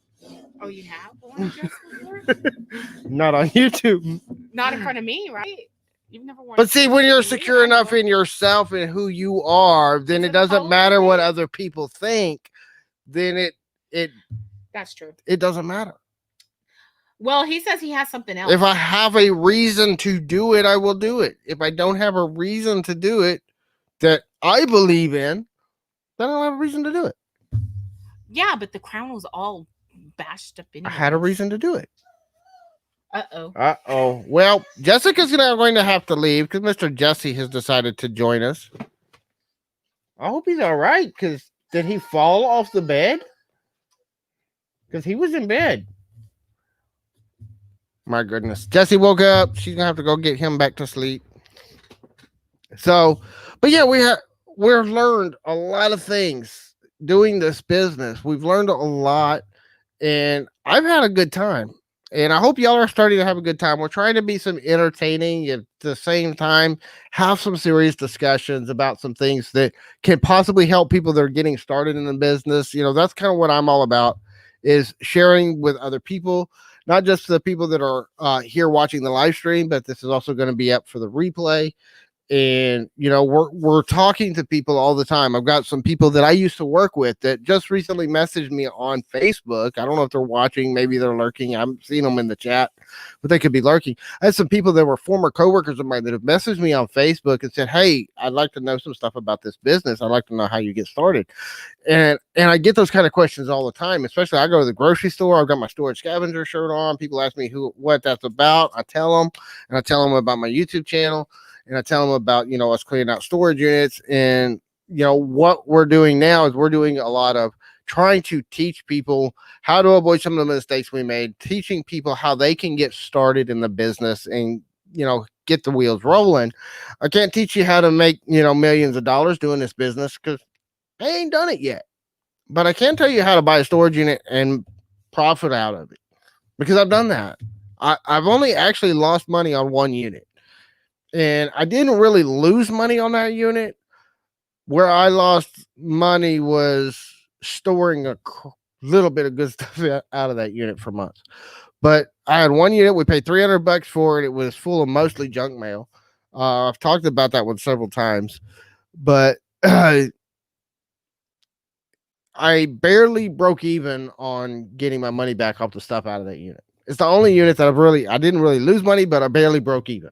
Oh, you have worn a dress before? Not on YouTube. Not in front of me, right? You've never worn. But see, when you're secure enough in yourself and who you are, then it doesn't matter what other people think. Then it that's true. It doesn't matter. Well, he says he has something else. If I have a reason to do it, I will do it. If I don't have a reason to do it that I believe in, then I don't have a reason to do it. Yeah, but the crown was all bashed up in. I had a reason to do it. Uh-oh. Well, Jessica's going to have to leave because Mr. Jesse has decided to join us. I hope he's all right, because did he fall off the bed? Because he was in bed. My goodness. Jesse woke up. She's going to have to go get him back to sleep. So, but yeah, we've learned a lot of things doing this business. We've learned a lot, and I've had a good time. And I hope y'all are starting to have a good time. We're trying to be some entertaining at the same time, have some serious discussions about some things that can possibly help people that are getting started in the business. You know, that's kind of what I'm all about, is sharing with other people, not just the people that are here watching the live stream, but this is also going to be up for the replay. And, you know, we're talking to people all the time. I've got some people that I used to work with that just recently messaged me on Facebook. I don't know if they're watching. Maybe they're lurking. I haven't seen them in the chat, but they could be lurking. I had some people that were former coworkers of mine that have messaged me on Facebook and said, hey, I'd like to know some stuff about this business. I'd like to know how you get started. And I get those kind of questions all the time, especially I go to the grocery store. I've got my storage scavenger shirt on. People ask me what that's about. I tell them, and I tell them about my YouTube channel. And I tell them about, you know, us cleaning out storage units. And, you know, what we're doing now is we're doing a lot of trying to teach people how to avoid some of the mistakes we made, teaching people how they can get started in the business and, you know, get the wheels rolling. I can't teach you how to make, you know, millions of dollars doing this business because I ain't done it yet. But I can tell you how to buy a storage unit and profit out of it, because I've done that. I've only actually lost money on one unit. And I didn't really lose money on that unit. Where I lost money was storing a little bit of good stuff out of that unit for months. But I had one unit. We paid $300 for it. It was full of mostly junk mail. I've talked about that one several times, but I barely broke even on getting my money back off the stuff out of that unit. It's the only unit that I didn't really lose money, but I barely broke even.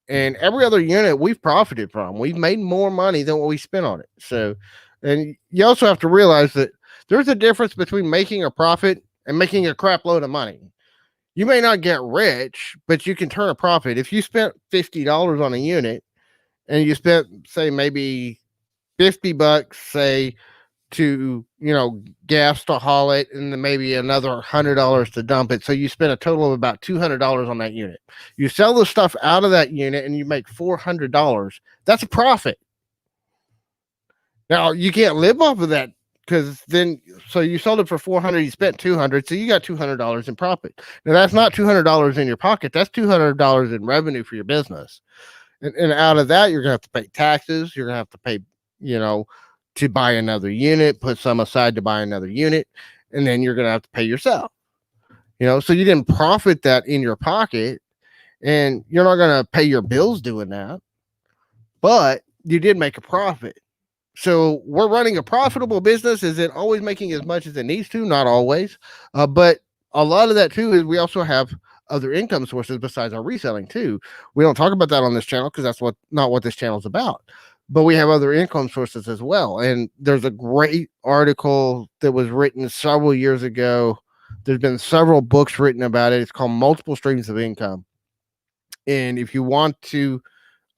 And every other unit we've profited from. We've made more money than what we spent on it. So, and you also have to realize that there's a difference between making a profit and making a crap load of money. You may not get rich, but you can turn a profit. If you spent $50 on a unit and you spent, say, maybe $50, say, to gas to haul it, and then maybe another $100 to dump it, so you spend a total of about $200 on that unit. You sell the stuff out of that unit and you make $400. That's a profit. Now you can't live off of that, because then, so you sold it for 400, you spent 200, so you got $200 in profit. Now that's not $200 in your pocket, that's $200 in revenue for your business. And out of that, you're gonna have to pay taxes, you're gonna have to pay, you know to buy another unit, put some aside to buy another unit, and then you're going to have to pay yourself. So you didn't profit that in your pocket, and you're not going to pay your bills doing that, but you did make a profit. So we're running a profitable business. Is it always making as much as it needs to? Not always. But a lot of that too is we also have other income sources besides our reselling too. We don't talk about that on this channel because that's not what this channel is about. But we have other income sources as well. And there's a great article that was written several years ago. There's been several books written about it. It's called Multiple Streams of Income. And if you want to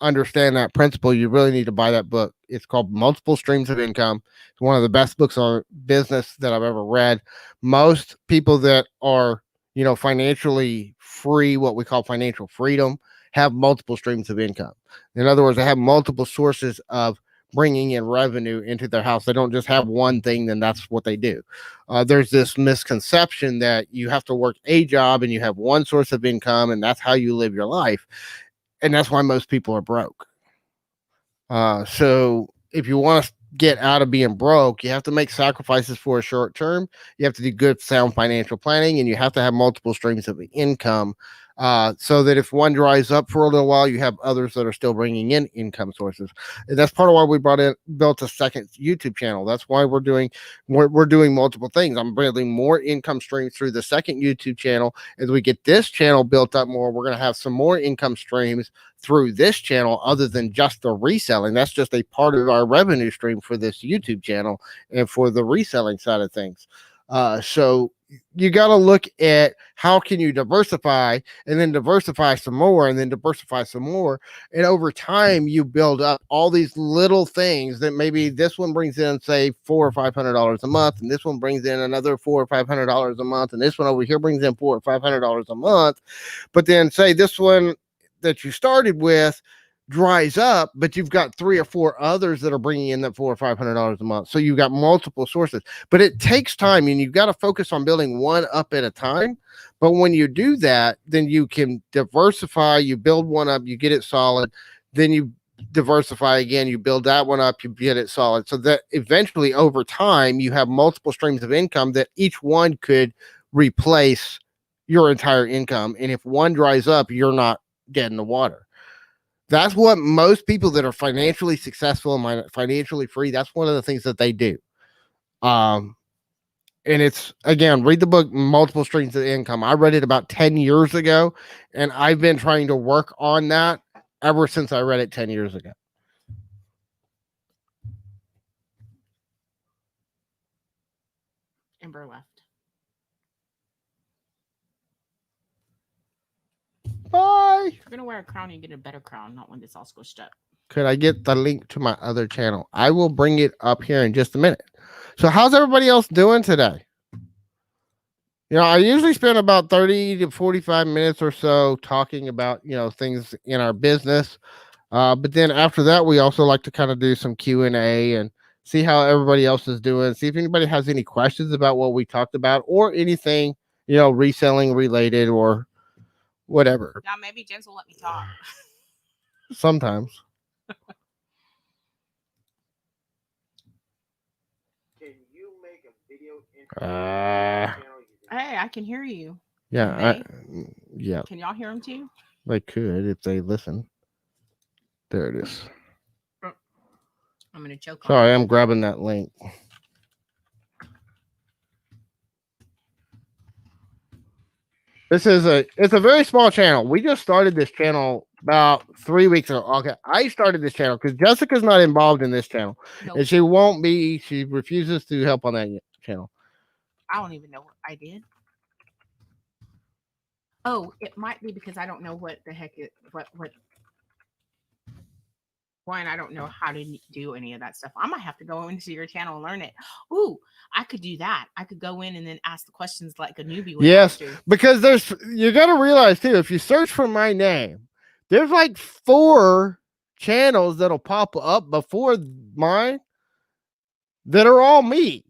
understand that principle, you really need to buy that book. It's called Multiple Streams of Income. It's one of the best books on business that I've ever read. Most people that are, financially free, what we call financial freedom, have multiple streams of income. In other words, they have multiple sources of bringing in revenue into their house. They don't just have one thing, then that's what they do. There's this misconception that you have to work a job and you have one source of income and that's how you live your life. And that's why most people are broke. So if you want to get out of being broke, you have to make sacrifices for a short term. You have to do good, sound financial planning, and you have to have multiple streams of income, so that if one dries up for a little while, you have others that are still bringing in income sources. And that's part of why we built a second YouTube channel. That's why we're doing multiple things. I'm building more income streams through the second YouTube channel. As we get this channel built up more, we're going to have some more income streams through this channel other than just the reselling. That's just a part of our revenue stream for this YouTube channel and for the reselling side of things. So you got to look at how can you diversify, and then diversify some more, and then diversify some more. And over time, you build up all these little things that maybe this one brings in, say, $400 or $500 a month, and this one brings in another $400 or $500 a month, and this one over here brings in $400 or $500 a month. But then, say this one that you started with dries up, but you've got 3 or 4 others that are bringing in that $400 or $500 a month. So you've got multiple sources, but it takes time, and you've got to focus on building one up at a time. But when you do that, then you can diversify. You build one up, you get it solid, then you diversify again, you build that one up, you get it solid, so that eventually over time you have multiple streams of income that each one could replace your entire income. And if one dries up, you're not dead in the water. That's what most people that are financially successful and financially free, that's one of the things that they do. And it's, again, read the book Multiple Streams of Income. I read it about 10 years ago, and I've been trying to work on that ever since I read it 10 years ago. Ember left. Bye. You're gonna wear a crown and get a better crown, not one that's all squished up. Could I get the link to my other channel? I will bring it up here in just a minute. So how's everybody else doing today? I usually spend about 30 to 45 minutes or so talking about, things in our business. But then after that, we also like to kind of do some Q&A and see how everybody else is doing. See if anybody has any questions about what we talked about, or anything, reselling related or whatever. Now maybe Jens will let me talk. Sometimes. Can you make a video? Hey, I can hear you. Yeah. Yeah. Can y'all hear him too? They could if they listen. There it is. I'm gonna choke. Sorry, I'm grabbing that link. It's a very small channel. We just started this channel about 3 weeks ago. Okay, I started this channel because Jessica's not involved in this channel, and she won't be. She refuses to help on that channel. I don't even know what I did. Oh, it might be because I don't know what the heck it what. One, I don't know how to do any of that stuff. I might have to go into your channel and learn it. Ooh, I could do that. I could go in and then ask the questions like a newbie would. Yes, because you got to realize too, if you search for my name, there's like 4 channels that'll pop up before mine that are all me.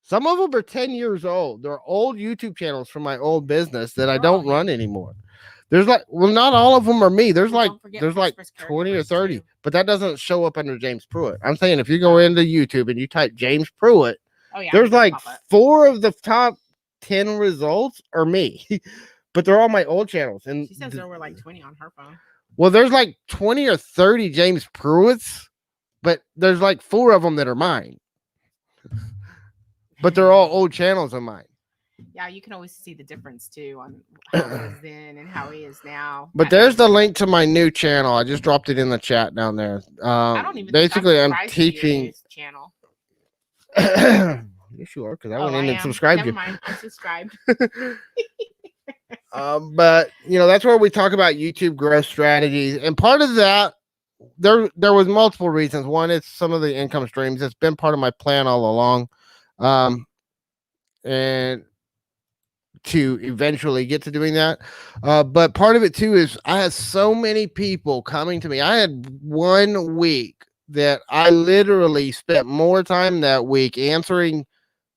Some of them are 10 years old. They're old YouTube channels from my old business that I don't run anymore. There's like, well, not all of them are me. There's like 20 or 30, but that doesn't show up under James Pruitt. I'm saying if you go into YouTube and you type James Pruitt, there's like 4 of the top 10 results are me, but they're all my old channels. And she says there were like 20 on her phone. Well, there's like 20 or 30 James Pruitts, but there's like 4 of them that are mine. But they're all old channels of mine. Yeah, you can always see the difference too on how he was then and how he is now. But there's the link to my new channel. I just dropped it in the chat down there. I don't even basically I'm teaching channel. Yes, you are, because I went in and subscribed Never you. Mind, I'm subscribed. But that's where we talk about YouTube growth strategies, and part of that, there was multiple reasons. One, it's some of the income streams. It's been part of my plan all along. And to eventually get to doing that. But part of it too is I had so many people coming to me. I had 1 week that I literally spent more time that week answering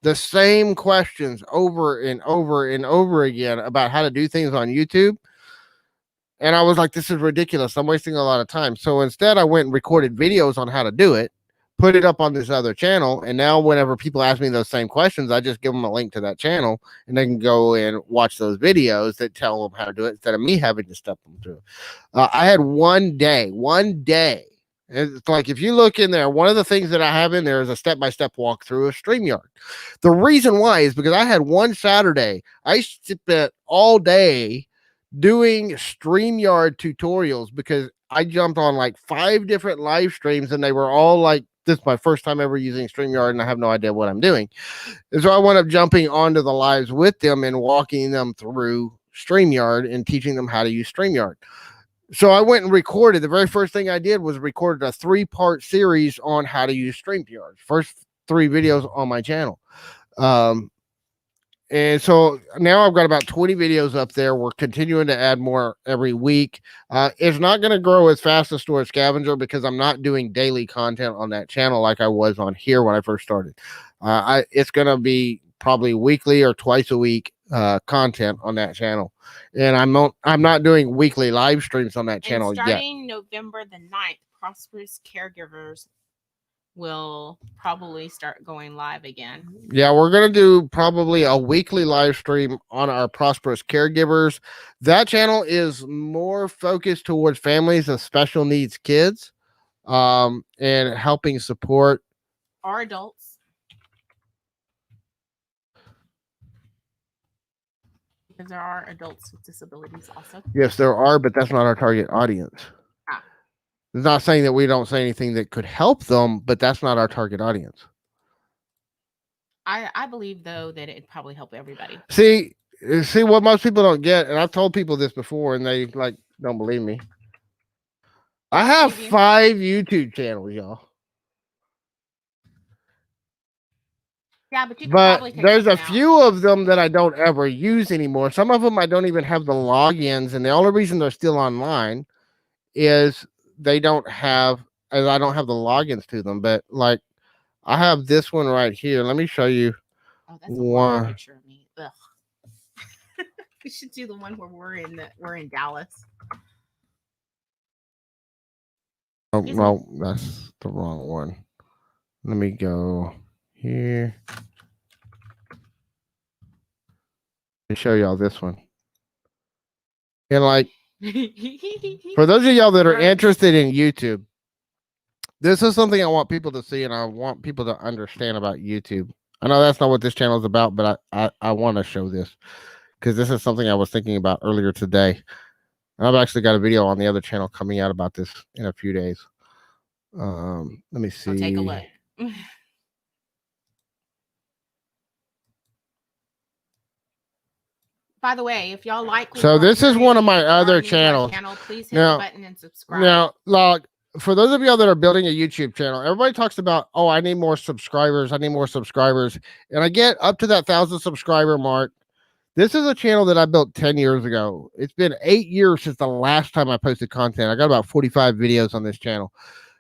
the same questions over and over and over again about how to do things on YouTube. And I was like, this is ridiculous. I'm wasting a lot of time. So instead I went and recorded videos on how to do it, put it up on this other channel, and now whenever people ask me those same questions, I just give them a link to that channel and they can go and watch those videos that tell them how to do it instead of me having to step them through. I had one day, it's like if you look in there, one of the things that I have in there is a step-by-step walkthrough of StreamYard. The reason why is because I had one Saturday, I spent all day doing StreamYard tutorials because I jumped on like 5 different live streams and they were all like, this is my first time ever using StreamYard and I have no idea what I'm doing. And so I wound up jumping onto the lives with them and walking them through StreamYard and teaching them how to use StreamYard. So I went and recorded. The very first thing I did was recorded a 3-part series on how to use StreamYard. First 3 videos on my channel. And so now I've got about 20 videos up there. We're continuing to add more every week. It's not going to grow as fast as Storage Scavenger because I'm not doing daily content on that channel like I was on here when I first started. It's going to be probably weekly or twice a week content on that channel. And I'm not doing weekly live streams on that channel yet. Starting November the 9th, Prosperous Caregivers will probably start going live again. Yeah, we're going to do probably a weekly live stream on our Prosperous Caregivers. That channel is more focused towards families of special needs kids and helping support our adults. Because there are adults with disabilities also. Yes, there are, but that's not our target audience. It's not saying that we don't say anything that could help them, but that's not our target audience. I believe, though, that it'd probably help everybody. See what most people don't get, and I've told people this before, and they don't believe me. I have 5 YouTube channels, y'all. Yeah, but there's a few of them that I don't ever use anymore. Some of them I don't even have the logins, and the only reason they're still online is I don't have the logins to them. But like, I have this one right here. Let me show you. Oh, that's a picture of me. Ugh. We should do the one where we're in Dallas. Oh no, that's the wrong one. Let me go here. Let me show y'all this one. And like, For those of y'all that are interested in YouTube, this is something I want people to see, and I want people to understand about YouTube. I know that's not what this channel is about, but I want to show this because this is something I was thinking about earlier today. And I've actually got a video on the other channel coming out about this in a few days. Let me see. So take a look. By the way, if y'all like, so this is one of my other channels. Please hit the button and subscribe. Now, like, for those of y'all that are building a YouTube channel, everybody talks about, oh, I need more subscribers. I need more subscribers. And I get up to that 1,000 subscriber mark. This is a channel that I built 10 years ago. It's been 8 years since the last time I posted content. I got about 45 videos on this channel.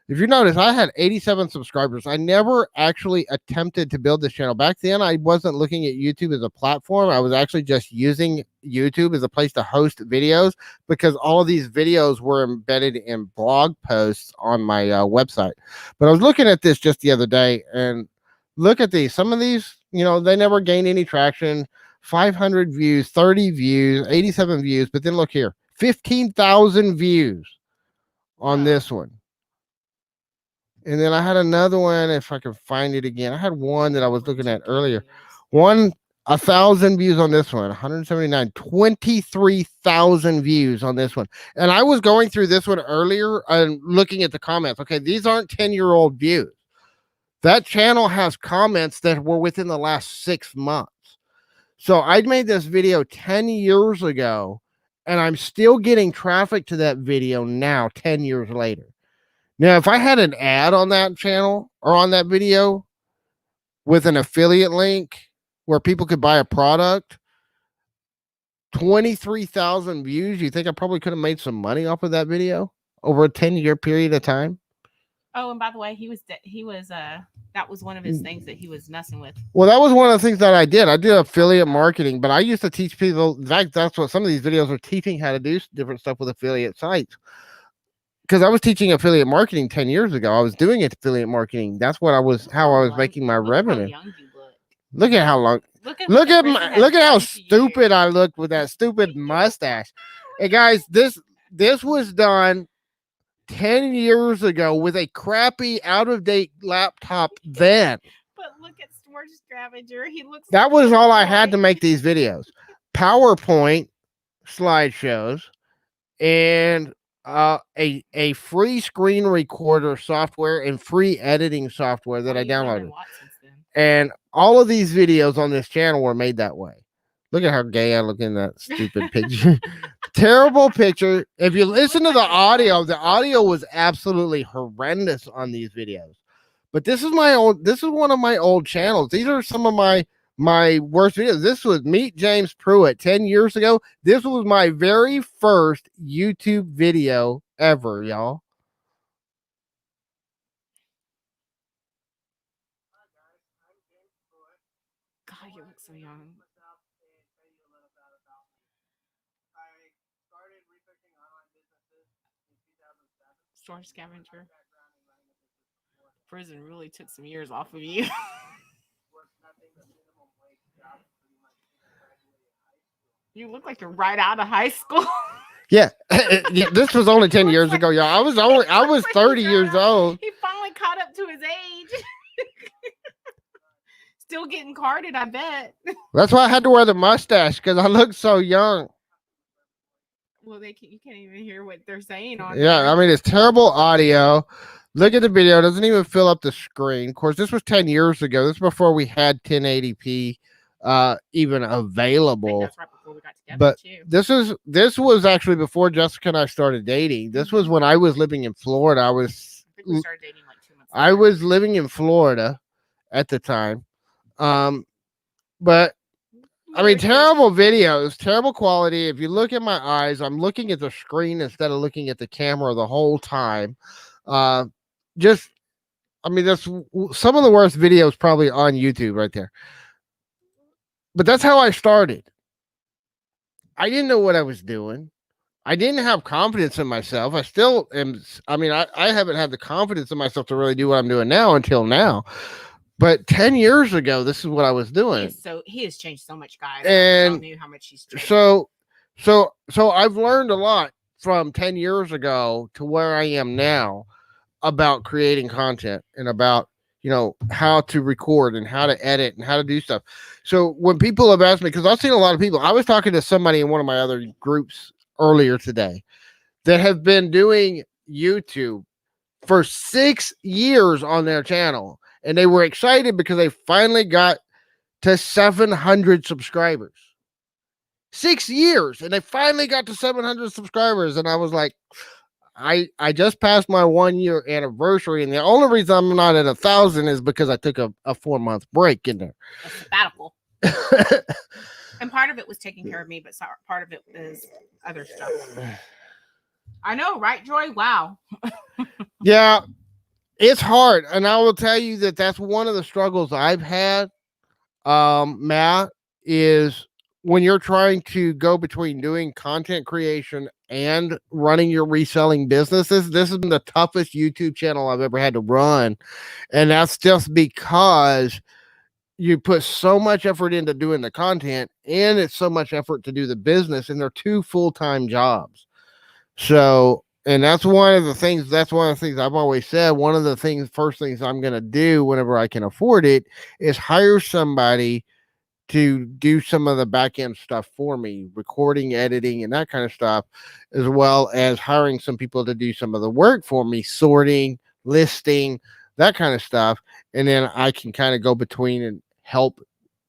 If you notice, I had 87 subscribers. I never actually attempted to build this channel. Back then, I wasn't looking at YouTube as a platform. I was actually just using YouTube as a place to host videos because all of these videos were embedded in blog posts on my website. But I was looking at this just the other day, and look at these. Some of these, they never gained any traction. 500 views, 30 views, 87 views. But then look here, 15,000 views on this one. And then I had another one, if I can find it again. I had one that I was looking at earlier. 1,000 views on this one, 179, 23,000 views on this one. And I was going through this one earlier and looking at the comments. Okay, these aren't 10-year-old views. That channel has comments that were within the last 6 months. So I made this video 10 years ago, and I'm still getting traffic to that video now, 10 years later. Now, if I had an ad on that channel or on that video with an affiliate link where people could buy a product, 23,000 views, you think I probably could have made some money off of that video over a 10-year period of time? Oh, and by the way, that was one of his things that he was messing with. Well, that was one of the things that I did. I did affiliate marketing, but I used to teach people. In fact, that's what some of these videos are teaching, how to do different stuff with affiliate sites. Because I was teaching affiliate marketing 10 years ago. I was doing affiliate marketing. That's what how I was making my revenue. Look at how long. Look at how stupid I looked with that stupid mustache. Hey guys, this was done 10 years ago with a crappy, out of date laptop then. But look at Storage Scavenger. He looks. That was all I had to make these videos. PowerPoint slideshows and a free screen recorder software and free editing software that I downloaded. And all of these videos on this channel were made that way. Look at how gay I look in that stupid picture. Terrible picture. If you listen to the audio was absolutely horrendous on these videos. But this is one of my old channels. These are some of my worst videos. This was Meet James Pruitt 10 years ago. This was my very first YouTube video ever, y'all. God, you look so young. Storage Scavenger. Prison really took some years off of you. You look like you're right out of high school. Yeah, this was only 10 years ago, y'all. I was 30 years old. He finally caught up to his age. Still getting carded, I bet. That's why I had to wear the mustache, because I look so young. Well, you can't even hear what they're saying on there. I mean, it's terrible audio. Look at the video. It doesn't even fill up the screen. Of course, this was 10 years ago. This is before we had 1080p even available. That's right before we got together, but too. This was actually before Jessica and I started dating. This was when I was living in Florida. I think we started dating like 2 months. I was living in Florida at the time. But I mean, terrible videos, terrible quality. If you look at my eyes, I'm looking at the screen instead of looking at the camera the whole time. That's some of the worst videos probably on YouTube right there. But that's how I started. I didn't know what I was doing. I didn't have confidence in myself. I still am. I mean, I haven't had the confidence in myself to really do what I'm doing now until now. But 10 years ago, this is what I was doing. He has changed so much, guys. And I knew how much he's changed. So I've learned a lot. from 10 years ago to where I am now about creating content and about, how to record and how to edit and how to do stuff. So when people have asked me, because I've seen a lot of people, I was talking to somebody in one of my other groups earlier today that have been doing YouTube for 6 years on their channel. And they were excited because they finally got to 700 subscribers. 6 years. And they finally got to 700 subscribers. And I was like, I just passed my 1 year anniversary. And the only reason I'm not at 1,000 is because I took a 4-month break in there. A sabbatical. And part of it was taking care of me, but part of it is other stuff. I know, right, Joy? Wow. Yeah, it's hard. And I will tell you that that's one of the struggles I've had, Matt, is when you're trying to go between doing content creation and running your reselling businesses. This has been the toughest YouTube channel I've ever had to run. And that's just because you put so much effort into doing the content and it's so much effort to do the business, and they're 2 full-time jobs. So, and that's one of the things I've always said. One of the first things I'm going to do whenever I can afford it is hire somebody to do some of the back end stuff for me, recording, editing, and that kind of stuff, as well as hiring some people to do some of the work for me, sorting, listing, that kind of stuff. And then I can kind of go between and help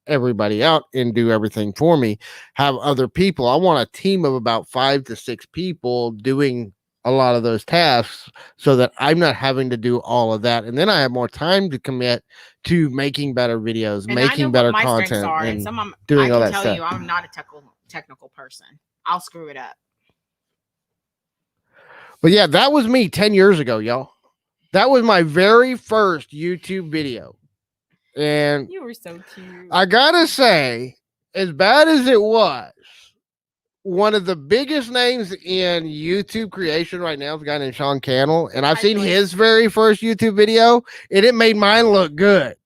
everybody out and do everything for me. Have other people. I want a team of about 5 to 6 people doing a lot of those tasks so that I'm not having to do all of that. And then I have more time to commit to making better videos, and making better content, and doing all that stuff. I can tell you, I'm not a technical person. I'll screw it up. But yeah, that was me 10 years ago, y'all. That was my very first YouTube video. And you were so cute. I gotta say, as bad as it was, one of the biggest names in YouTube creation right now is a guy named Sean Cannell, and I've seen his very first YouTube video, and it made mine look good.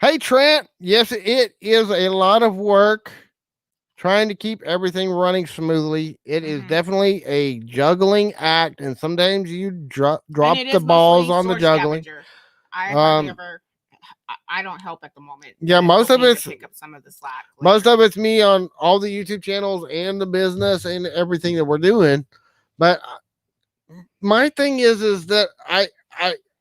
Hey, Trent. Yes, it is a lot of work trying to keep everything running smoothly. It is definitely a juggling act, and sometimes you drop the balls on the juggling. I don't help at the moment. Yeah, most of it's pick up some of the slack. Most of it's me on all the YouTube channels and the business and everything that we're doing. But my thing is that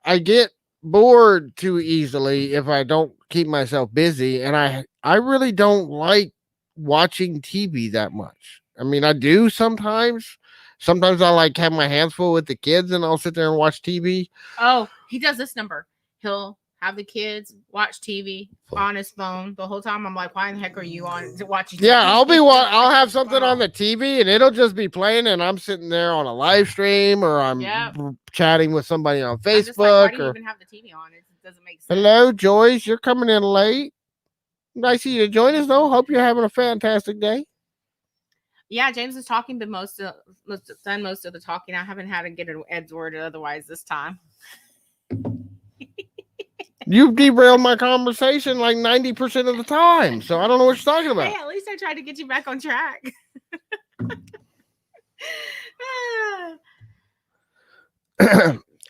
I get bored too easily if I don't keep myself busy, and I really don't like watching TV that much. I mean, I do sometimes. Sometimes I like have my hands full with the kids and I'll sit there and watch TV. Oh, he does this number. He'll have the kids watch TV on his phone the whole time. I'm like, why in the heck are you on watching TV? Yeah, I'll have something on the TV and it'll just be playing, and I'm sitting there on a live stream, or I'm chatting with somebody on Facebook. Why do you even have the TV on? It doesn't make sense. Hello, Joyce. You're coming in late. Nice of you to join us, though. Hope you're having a fantastic day. Yeah, James is talking, but most of the talking. I haven't had to get an Ed's word otherwise this time. You derailed my conversation like 90% of the time, so I don't know what you're talking about. Hey, at least I tried to get you back on track.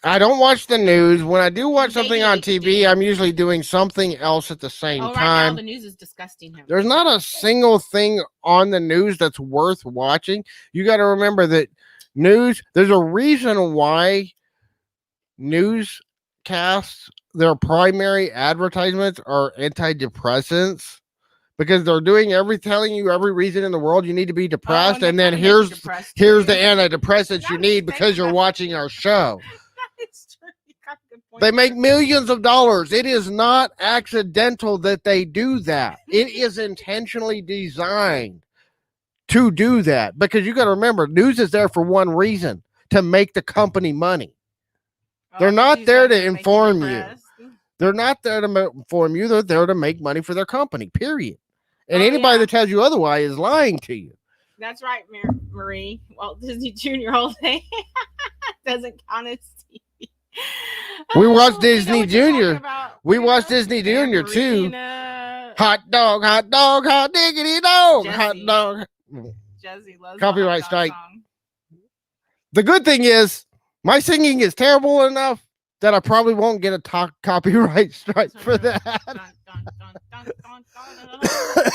I don't watch the news. When I do watch something on TV, I'm usually doing something else at the same time. Right now the news is disgusting. There's not a single thing on the news that's worth watching. You got to remember that there's a reason why newscasts, their primary advertisements are antidepressants, because they're telling you every reason in the world you need to be depressed, and then here's the antidepressants you need because you're watching our show. They make millions of dollars. It is not accidental that they do that. It is intentionally designed to do that, because you got to remember, news is there for one reason: to make the company money. They're not there to inform you. They're not there to inform you. They're there to make money for their company, period. And anybody that tells you otherwise is lying to you. That's right, Marie. Walt Disney Jr. all day doesn't count as TV. We watched Disney Jr. We watched Disney Jr. too. hot diggity dog, hot Jesse. dog. Jesse loves Copyright the hot dog strike. song. The good thing is, my singing is terrible enough that I probably won't get a copyright strike for that. Dun, dun, dun, dun, dun, dun,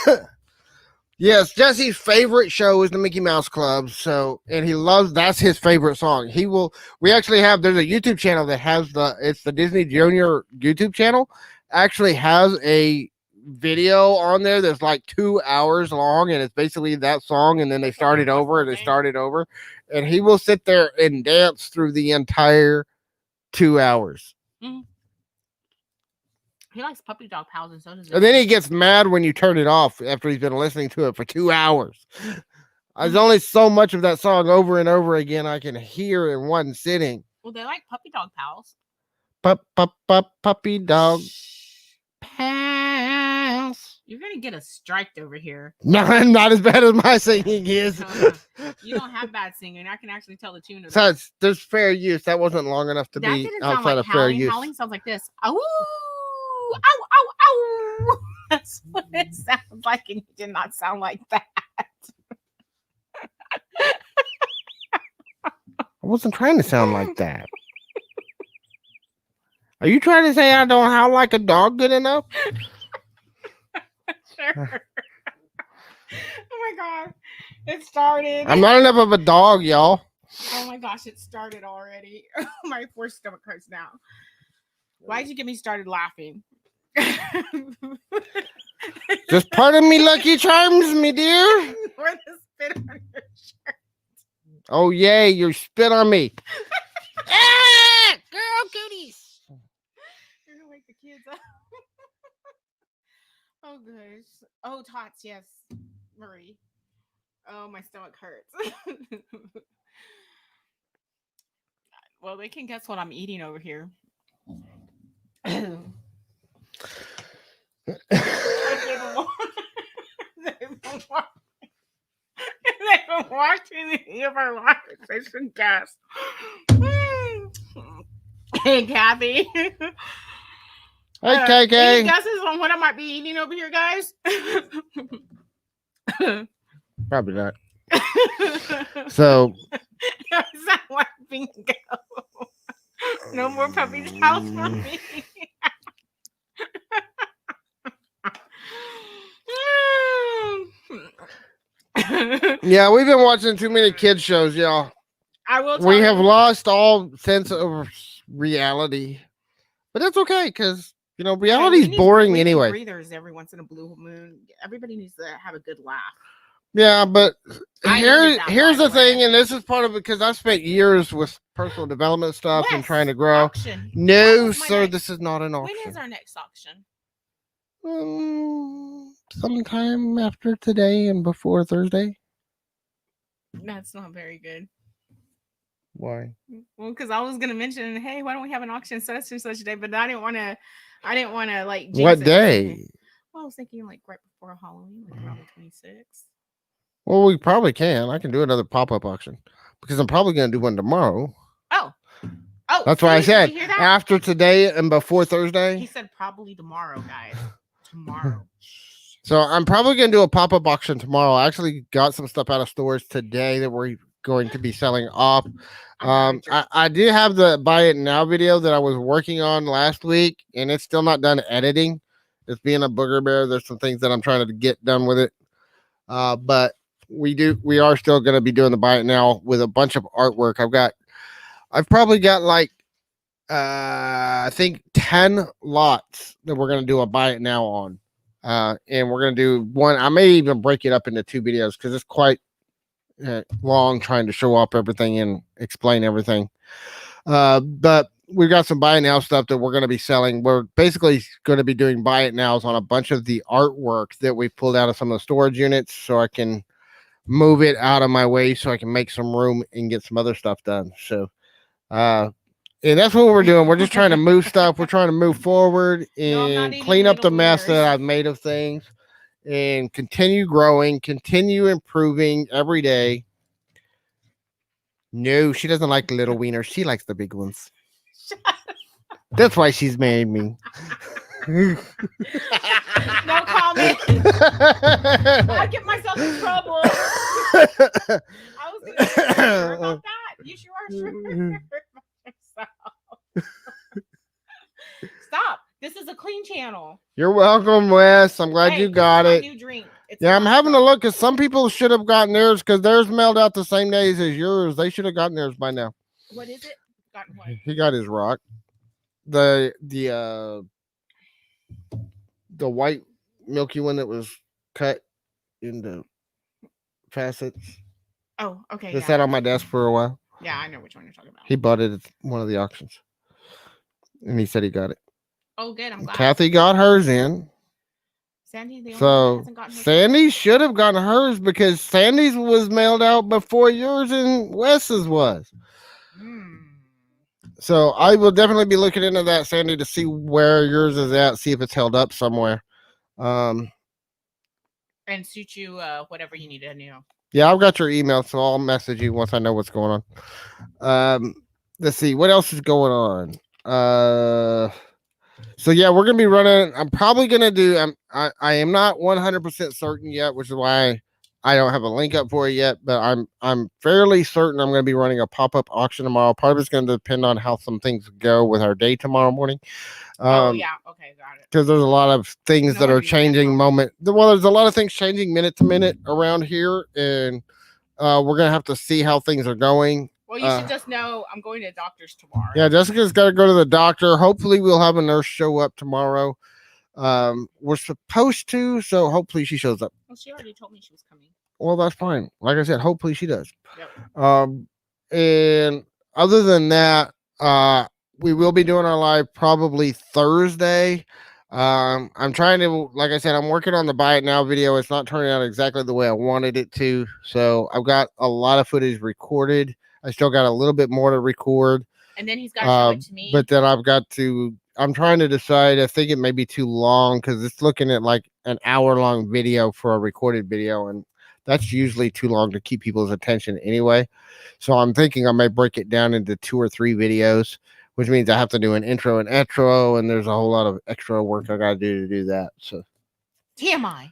dun. Yes, Jesse's favorite show is the Mickey Mouse Club. So, and he loves, that's his favorite song. We actually have, there's a YouTube channel that has it's the Disney Junior YouTube channel, actually has a video on there that's like 2 hours long, and it's basically that song, and then they start it over, and they start it over, and he will sit there and dance through the entire 2 hours. Mhm. He likes Puppy Dog Pals, and so does. And then he gets mad when you turn it off after he's been listening to it for 2 hours. There's only so much of that song over and over again I can hear in one sitting. Well, they like Puppy Dog Pals. Puppy dog pals. You're gonna get a strike over here. No, not as bad as my singing is. You don't have bad singing. I can actually tell the tune of So there's fair use. That wasn't long enough to be outside of fair use. Howling sounds like this. Ow, ow, ow, ow. That's what it sounds like, and it did not sound like that. I wasn't trying to sound like that. Are you trying to say I don't howl like a dog good enough? Sure. Oh my god. It started. I'm not enough of a dog, y'all. Oh my gosh, it started already. My poor stomach hurts now. Why'd you get me started laughing? Just pardon me, Lucky Charms, me dear. Or the spit on your shirt. Oh, yay, you spit on me. Ah, girl cooties. You're gonna wake the kids up. Oh, gosh. Oh, tots, yes. Marie. Oh, my stomach hurts. Well, they can guess what I'm eating over here. They've been watching the of our lives. They should guess. Hey, Kathy. Hey, KK. Any guesses on what I might be eating over here, guys? Probably not. So. Is that what bingo? No more puppy's house for me. Yeah, we've been watching too many kids shows, y'all. I will. We have lost all sense of reality, but that's okay because reality is boring anyway. Breathers every once in a blue moon. Everybody needs to have a good laugh. Yeah, but here's the thing, and this is part of it because I spent years with personal development stuff and trying to grow. Auction. No, sir, this is not an auction. When is our next auction? Sometime after today and before Thursday. That's not very good. Why? Well, because I was gonna mention, hey, why don't we have an auction such and such day? But I didn't want to like. Jinx What it. day? Well, I was thinking like right before Halloween, like around the 26th. Well, we probably can. I can do another pop-up auction because I'm probably going to do one tomorrow. Oh, that's why I said after today and before Thursday. He said probably tomorrow, guys. Tomorrow. So I'm probably going to do a pop-up auction tomorrow. I actually got some stuff out of stores today that we're going to be selling off. I did have the buy it now video that I was working on last week, and it's still not done editing. It's being a booger bear. There's some things that I'm trying to get done with it. But we are still going to be doing the buy it now with a bunch of artwork. I've probably got like I think 10 lots that we're going to do a buy it now on. And we're going to do one. I may even break it up into 2 videos because it's quite long trying to show up everything and explain everything. But we've got some buy it now stuff that we're going to be selling. We're basically going to be doing buy it nows on a bunch of the artwork that we've pulled out of some of the storage units so I can move it out of my way so I can make some room and get some other stuff done. So, and that's what we're doing. We're just trying to move stuff. We're trying to move forward and clean up the mess that I've made of things and continue growing, continue improving every day. No, she doesn't like the little wieners. She likes the big ones. That's why she's married me. No comment. I get myself in trouble. I was gonna say, are you sure about that? You sure are sure about yourself. Stop. This is a clean channel. You're welcome, Wes. I'm glad Hey, you got this is it. my new drink. It's Yeah, I'm having to Monster. look because some people should have gotten theirs because theirs mailed out the same days as yours. They should have gotten theirs by now. What is it? Gotten what? He got his rock. The white milky one that was cut into facets. Oh, okay. It Yeah. sat on my desk for a while. Yeah, I know which one you're talking about. He bought it at one of the auctions, and he said he got it. Oh, good. I'm glad. Kathy got hers in. Sandy, the only one that So hasn't gotten hers. Sandy should have gotten hers because Sandy's was mailed out before yours and Wes's was. So I will definitely be looking into that, Sandy, to see where yours is at, see if it's held up somewhere. And suit you whatever you need to know. Yeah, I've got your email, so I'll message you once I know what's going on. Let's see what else is going on. So yeah, we're gonna be running. I'm probably gonna do. I am not 100% certain yet, which is why I don't have a link up for it yet. But I'm fairly certain I'm gonna be running a pop-up auction tomorrow. Part of it's gonna depend on how some things go with our day tomorrow morning. Oh yeah, okay, got it. Because there's a lot of things that are changing moment. Well, there's a lot of things changing minute to minute around here, and we're gonna have to see how things are going. Well, you should just know I'm going to the doctor's tomorrow. Yeah, Jessica's got to go to the doctor. Hopefully, we'll have a nurse show up tomorrow. We're supposed to, so hopefully she shows up. Well, she already told me she was coming. Well, that's fine. Like I said, hopefully she does. Yep. And other than that, we will be doing our live probably Thursday. I'm trying to, like I said, I'm working on the buy it now video. It's not turning out exactly the way I wanted it to. So I've got a lot of footage recorded. I still got a little bit more to record. And then he's got to show it to me. But then I'm trying to decide. I think it may be too long because it's looking at like an hour-long video for a recorded video. And that's usually too long to keep people's attention anyway. So I'm thinking I might break it down into 2 or 3 videos, which means I have to do an intro and outro. And there's a whole lot of extra work I got to do that. So TMI.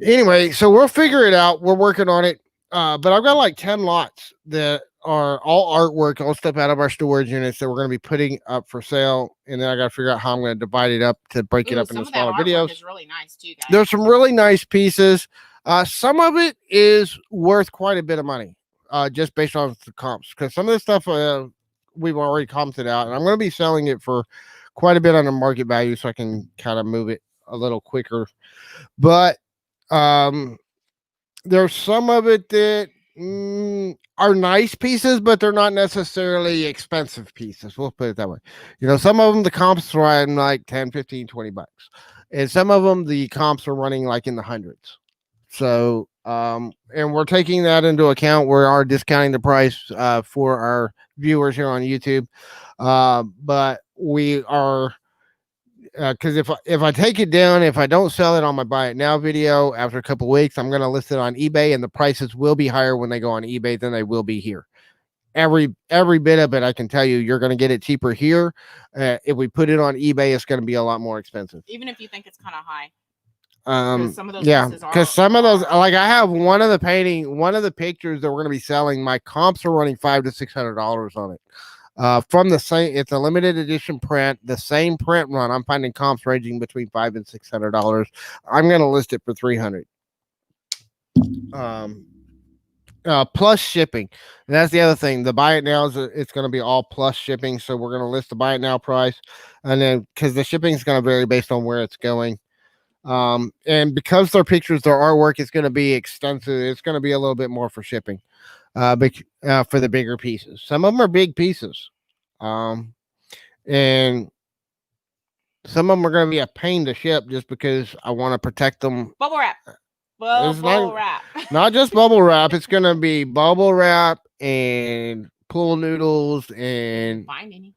Anyway, so we'll figure it out. We're working on it. But I've got like 10 lots that are all artwork, all stuff out of our storage units that we're going to be putting up for sale. And then I got to figure out how I'm going to divide it up to break it up into smaller videos. Is really nice too, guys. There's some really nice pieces. Some of it is worth quite a bit of money, just based on the comps. Because some of the stuff we've already comped it out, and I'm going to be selling it for quite a bit on the market value, so I can kind of move it a little quicker. But there's some of it that are nice pieces, but they're not necessarily expensive pieces. We'll put it that way. You know, some of them, the comps run like 10, 15, 20 bucks. And some of them, the comps are running like in the hundreds. So, and we're taking that into account. We are discounting the price for our viewers here on YouTube. But we are, because if I take it down, if I don't sell it on my buy it now video after a couple weeks, I'm going to list it on eBay, and the prices will be higher when they go on eBay than they will be here. Every bit of it, I can tell you, you're going to get it cheaper here. If we put it on eBay, it's going to be a lot more expensive. Even if you think it's kind of high. Some of those, yeah, because some of those, like I have one of the pictures that we're going to be selling. My comps are running $500 to $600 on it. From the same, it's a limited edition print, the same print run. I'm finding comps ranging between $500 and $600. I'm going to list it for $300. Plus shipping. And that's the other thing. The buy it now it's going to be all plus shipping. So we're going to list the buy it now price, and then because the shipping is going to vary based on where it's going. And because their pictures, their artwork is going to be extensive, it's going to be a little bit more for shipping. For the bigger pieces. Some of them are big pieces. And some of them are going to be a pain to ship just because I want to protect them. Bubble wrap. Bubble wrap. Not just bubble wrap. It's going to be bubble wrap and pool noodles and. Find any.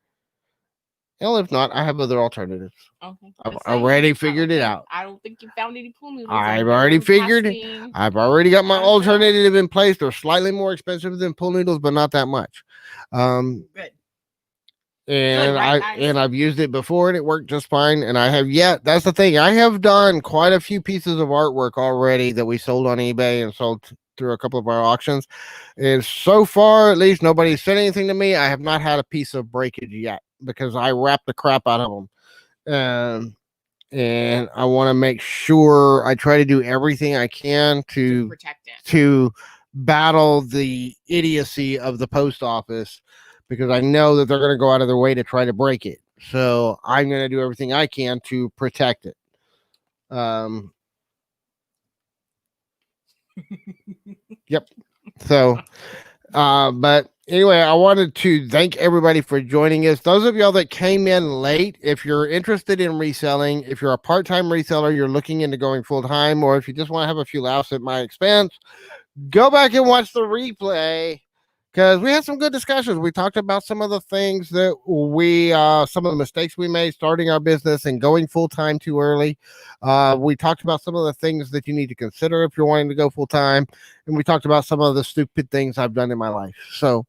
Well, if not, I have other alternatives. Okay. I've already figured it out. I don't think you found any pool noodles. I've already figured it. I've already got my alternative in place. They're slightly more expensive than pool noodles, but not that much. Good. and right, guys? I've used it before and it worked just fine. And I have yet. That's the thing. I have done quite a few pieces of artwork already that we sold on eBay and sold through a couple of our auctions. And so far, at least, nobody's said anything to me. I have not had a piece of breakage yet because I wrap the crap out of them. And I want to make sure I try to do everything I can to protect it, to battle the idiocy of the post office, because I know that they're going to go out of their way to try to break it. So I'm going to do everything I can to protect it. Yep. So, but anyway, I wanted to thank everybody for joining us. Those of y'all that came in late, if you're interested in reselling, if you're a part-time reseller, you're looking into going full-time, or if you just want to have a few laughs at my expense, go back and watch the replay, because we had some good discussions. We talked about some of the things that some of the mistakes we made starting our business and going full-time too early. We talked about some of the things that you need to consider if you're wanting to go full-time. And we talked about some of the stupid things I've done in my life. So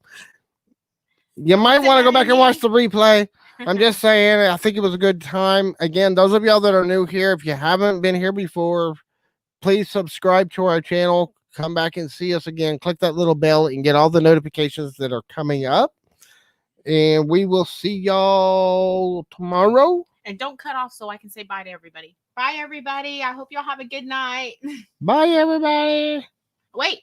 you might want to go back and watch the replay. I'm just saying, I think it was a good time. Again, those of y'all that are new here, if you haven't been here before, please subscribe to our channel. Come back and see us again. Click that little bell and get all the notifications that are coming up. And we will see y'all tomorrow. And don't cut off so I can say bye to everybody. Bye, everybody. I hope y'all have a good night. Bye, everybody. Wait.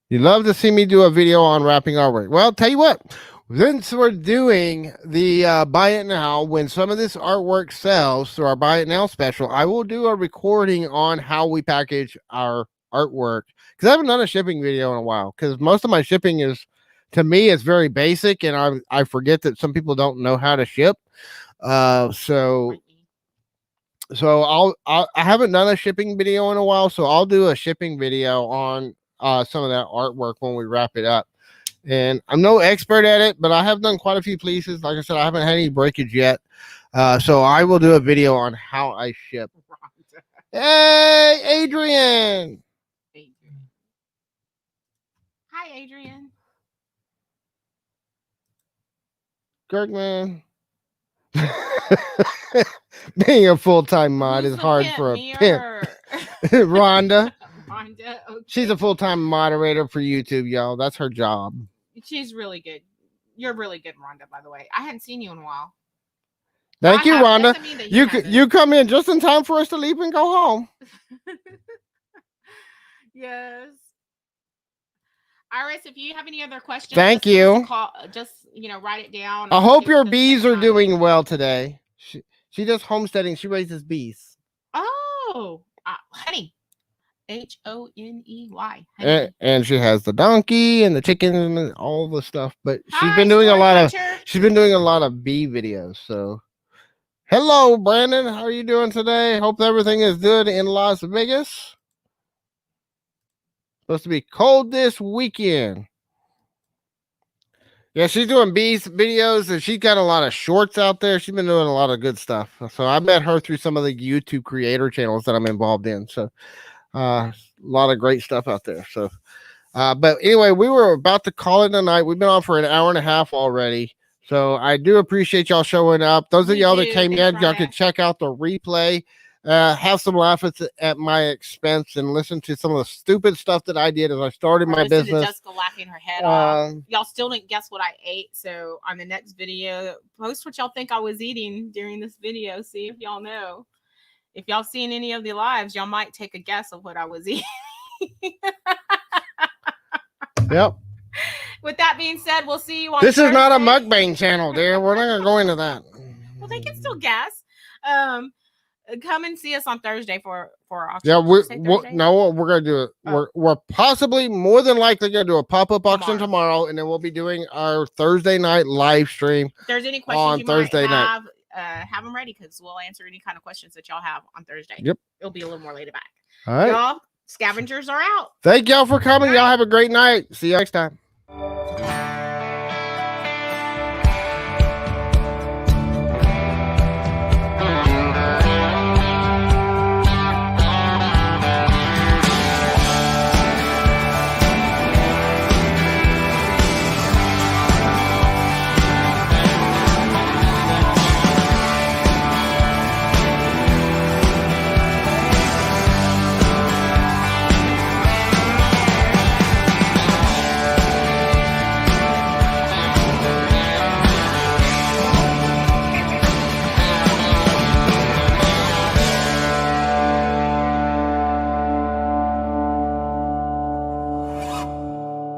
You love to see me do a video on wrapping artwork. Well, tell you what. Since we're doing the buy it now, when some of this artwork sells through our buy it now special, I will do a recording on how we package our artwork, because I haven't done a shipping video in a while, because most of my shipping is, to me, it's very basic, and I forget that some people don't know how to ship. So I haven't done a shipping video in a while, so I'll do a shipping video on some of that artwork when we wrap it up. And I'm no expert at it, but I have done quite a few pieces. Like I said, I haven't had any breakage yet. So I will do a video on how I ship. Hey, Adrian. Hi, Adrian. Kirkman. Being a full-time mod is hard for a pimp. Rhonda. Rhonda, okay. She's a full-time moderator for YouTube, y'all. That's her job. She's really good. You're really good, Rhonda, by the way. I hadn't seen you in a while. Thank you, Rhonda. You come in just in time for us to leave and go home. Yes. Iris, if you have any other questions, thank you. Just write it down. I hope your bees are doing well today. She does homesteading. She raises bees. Oh, honey. Honey. And she has the donkey and the chickens and all the stuff. But she's been doing a lot of bee videos. So, hello, Brandon. How are you doing today? Hope everything is good in Las Vegas. Supposed to be cold this weekend. Yeah, she's doing bees videos, and she's got a lot of shorts out there. She's been doing a lot of good stuff. So I met her through some of the YouTube creator channels that I'm involved in. So a lot of great stuff out there. So, but anyway, we were about to call it a night. We've been on for an hour and a half already. So I do appreciate y'all showing up. Those of y'all that came in, y'all can check out the replay. Have some laughs at my expense and listen to some of the stupid stuff that I did as I started my business. Jessica laughing her head off. Y'all still didn't guess what I ate. So on the next video, post what y'all think I was eating during this video. See if y'all know. If y'all seen any of the lives, y'all might take a guess of what I was eating. Yep. With that being said, we'll see you on This Thursday. is not a mukbang channel, dear. We're not going to go into that. Well, they can still guess. Come and see us on Thursday for auction. Yeah, we're gonna do it. We're possibly more than likely gonna do a pop-up auction tomorrow, and then we'll be doing our Thursday night live stream. If there's any questions on you Thursday might night, have them ready, because we'll answer any kind of questions that y'all have on Thursday. Yep, it'll be a little more laid back. All right, y'all. Scavengers are out. Thank y'all for coming. Y'all have a great night. See you next time.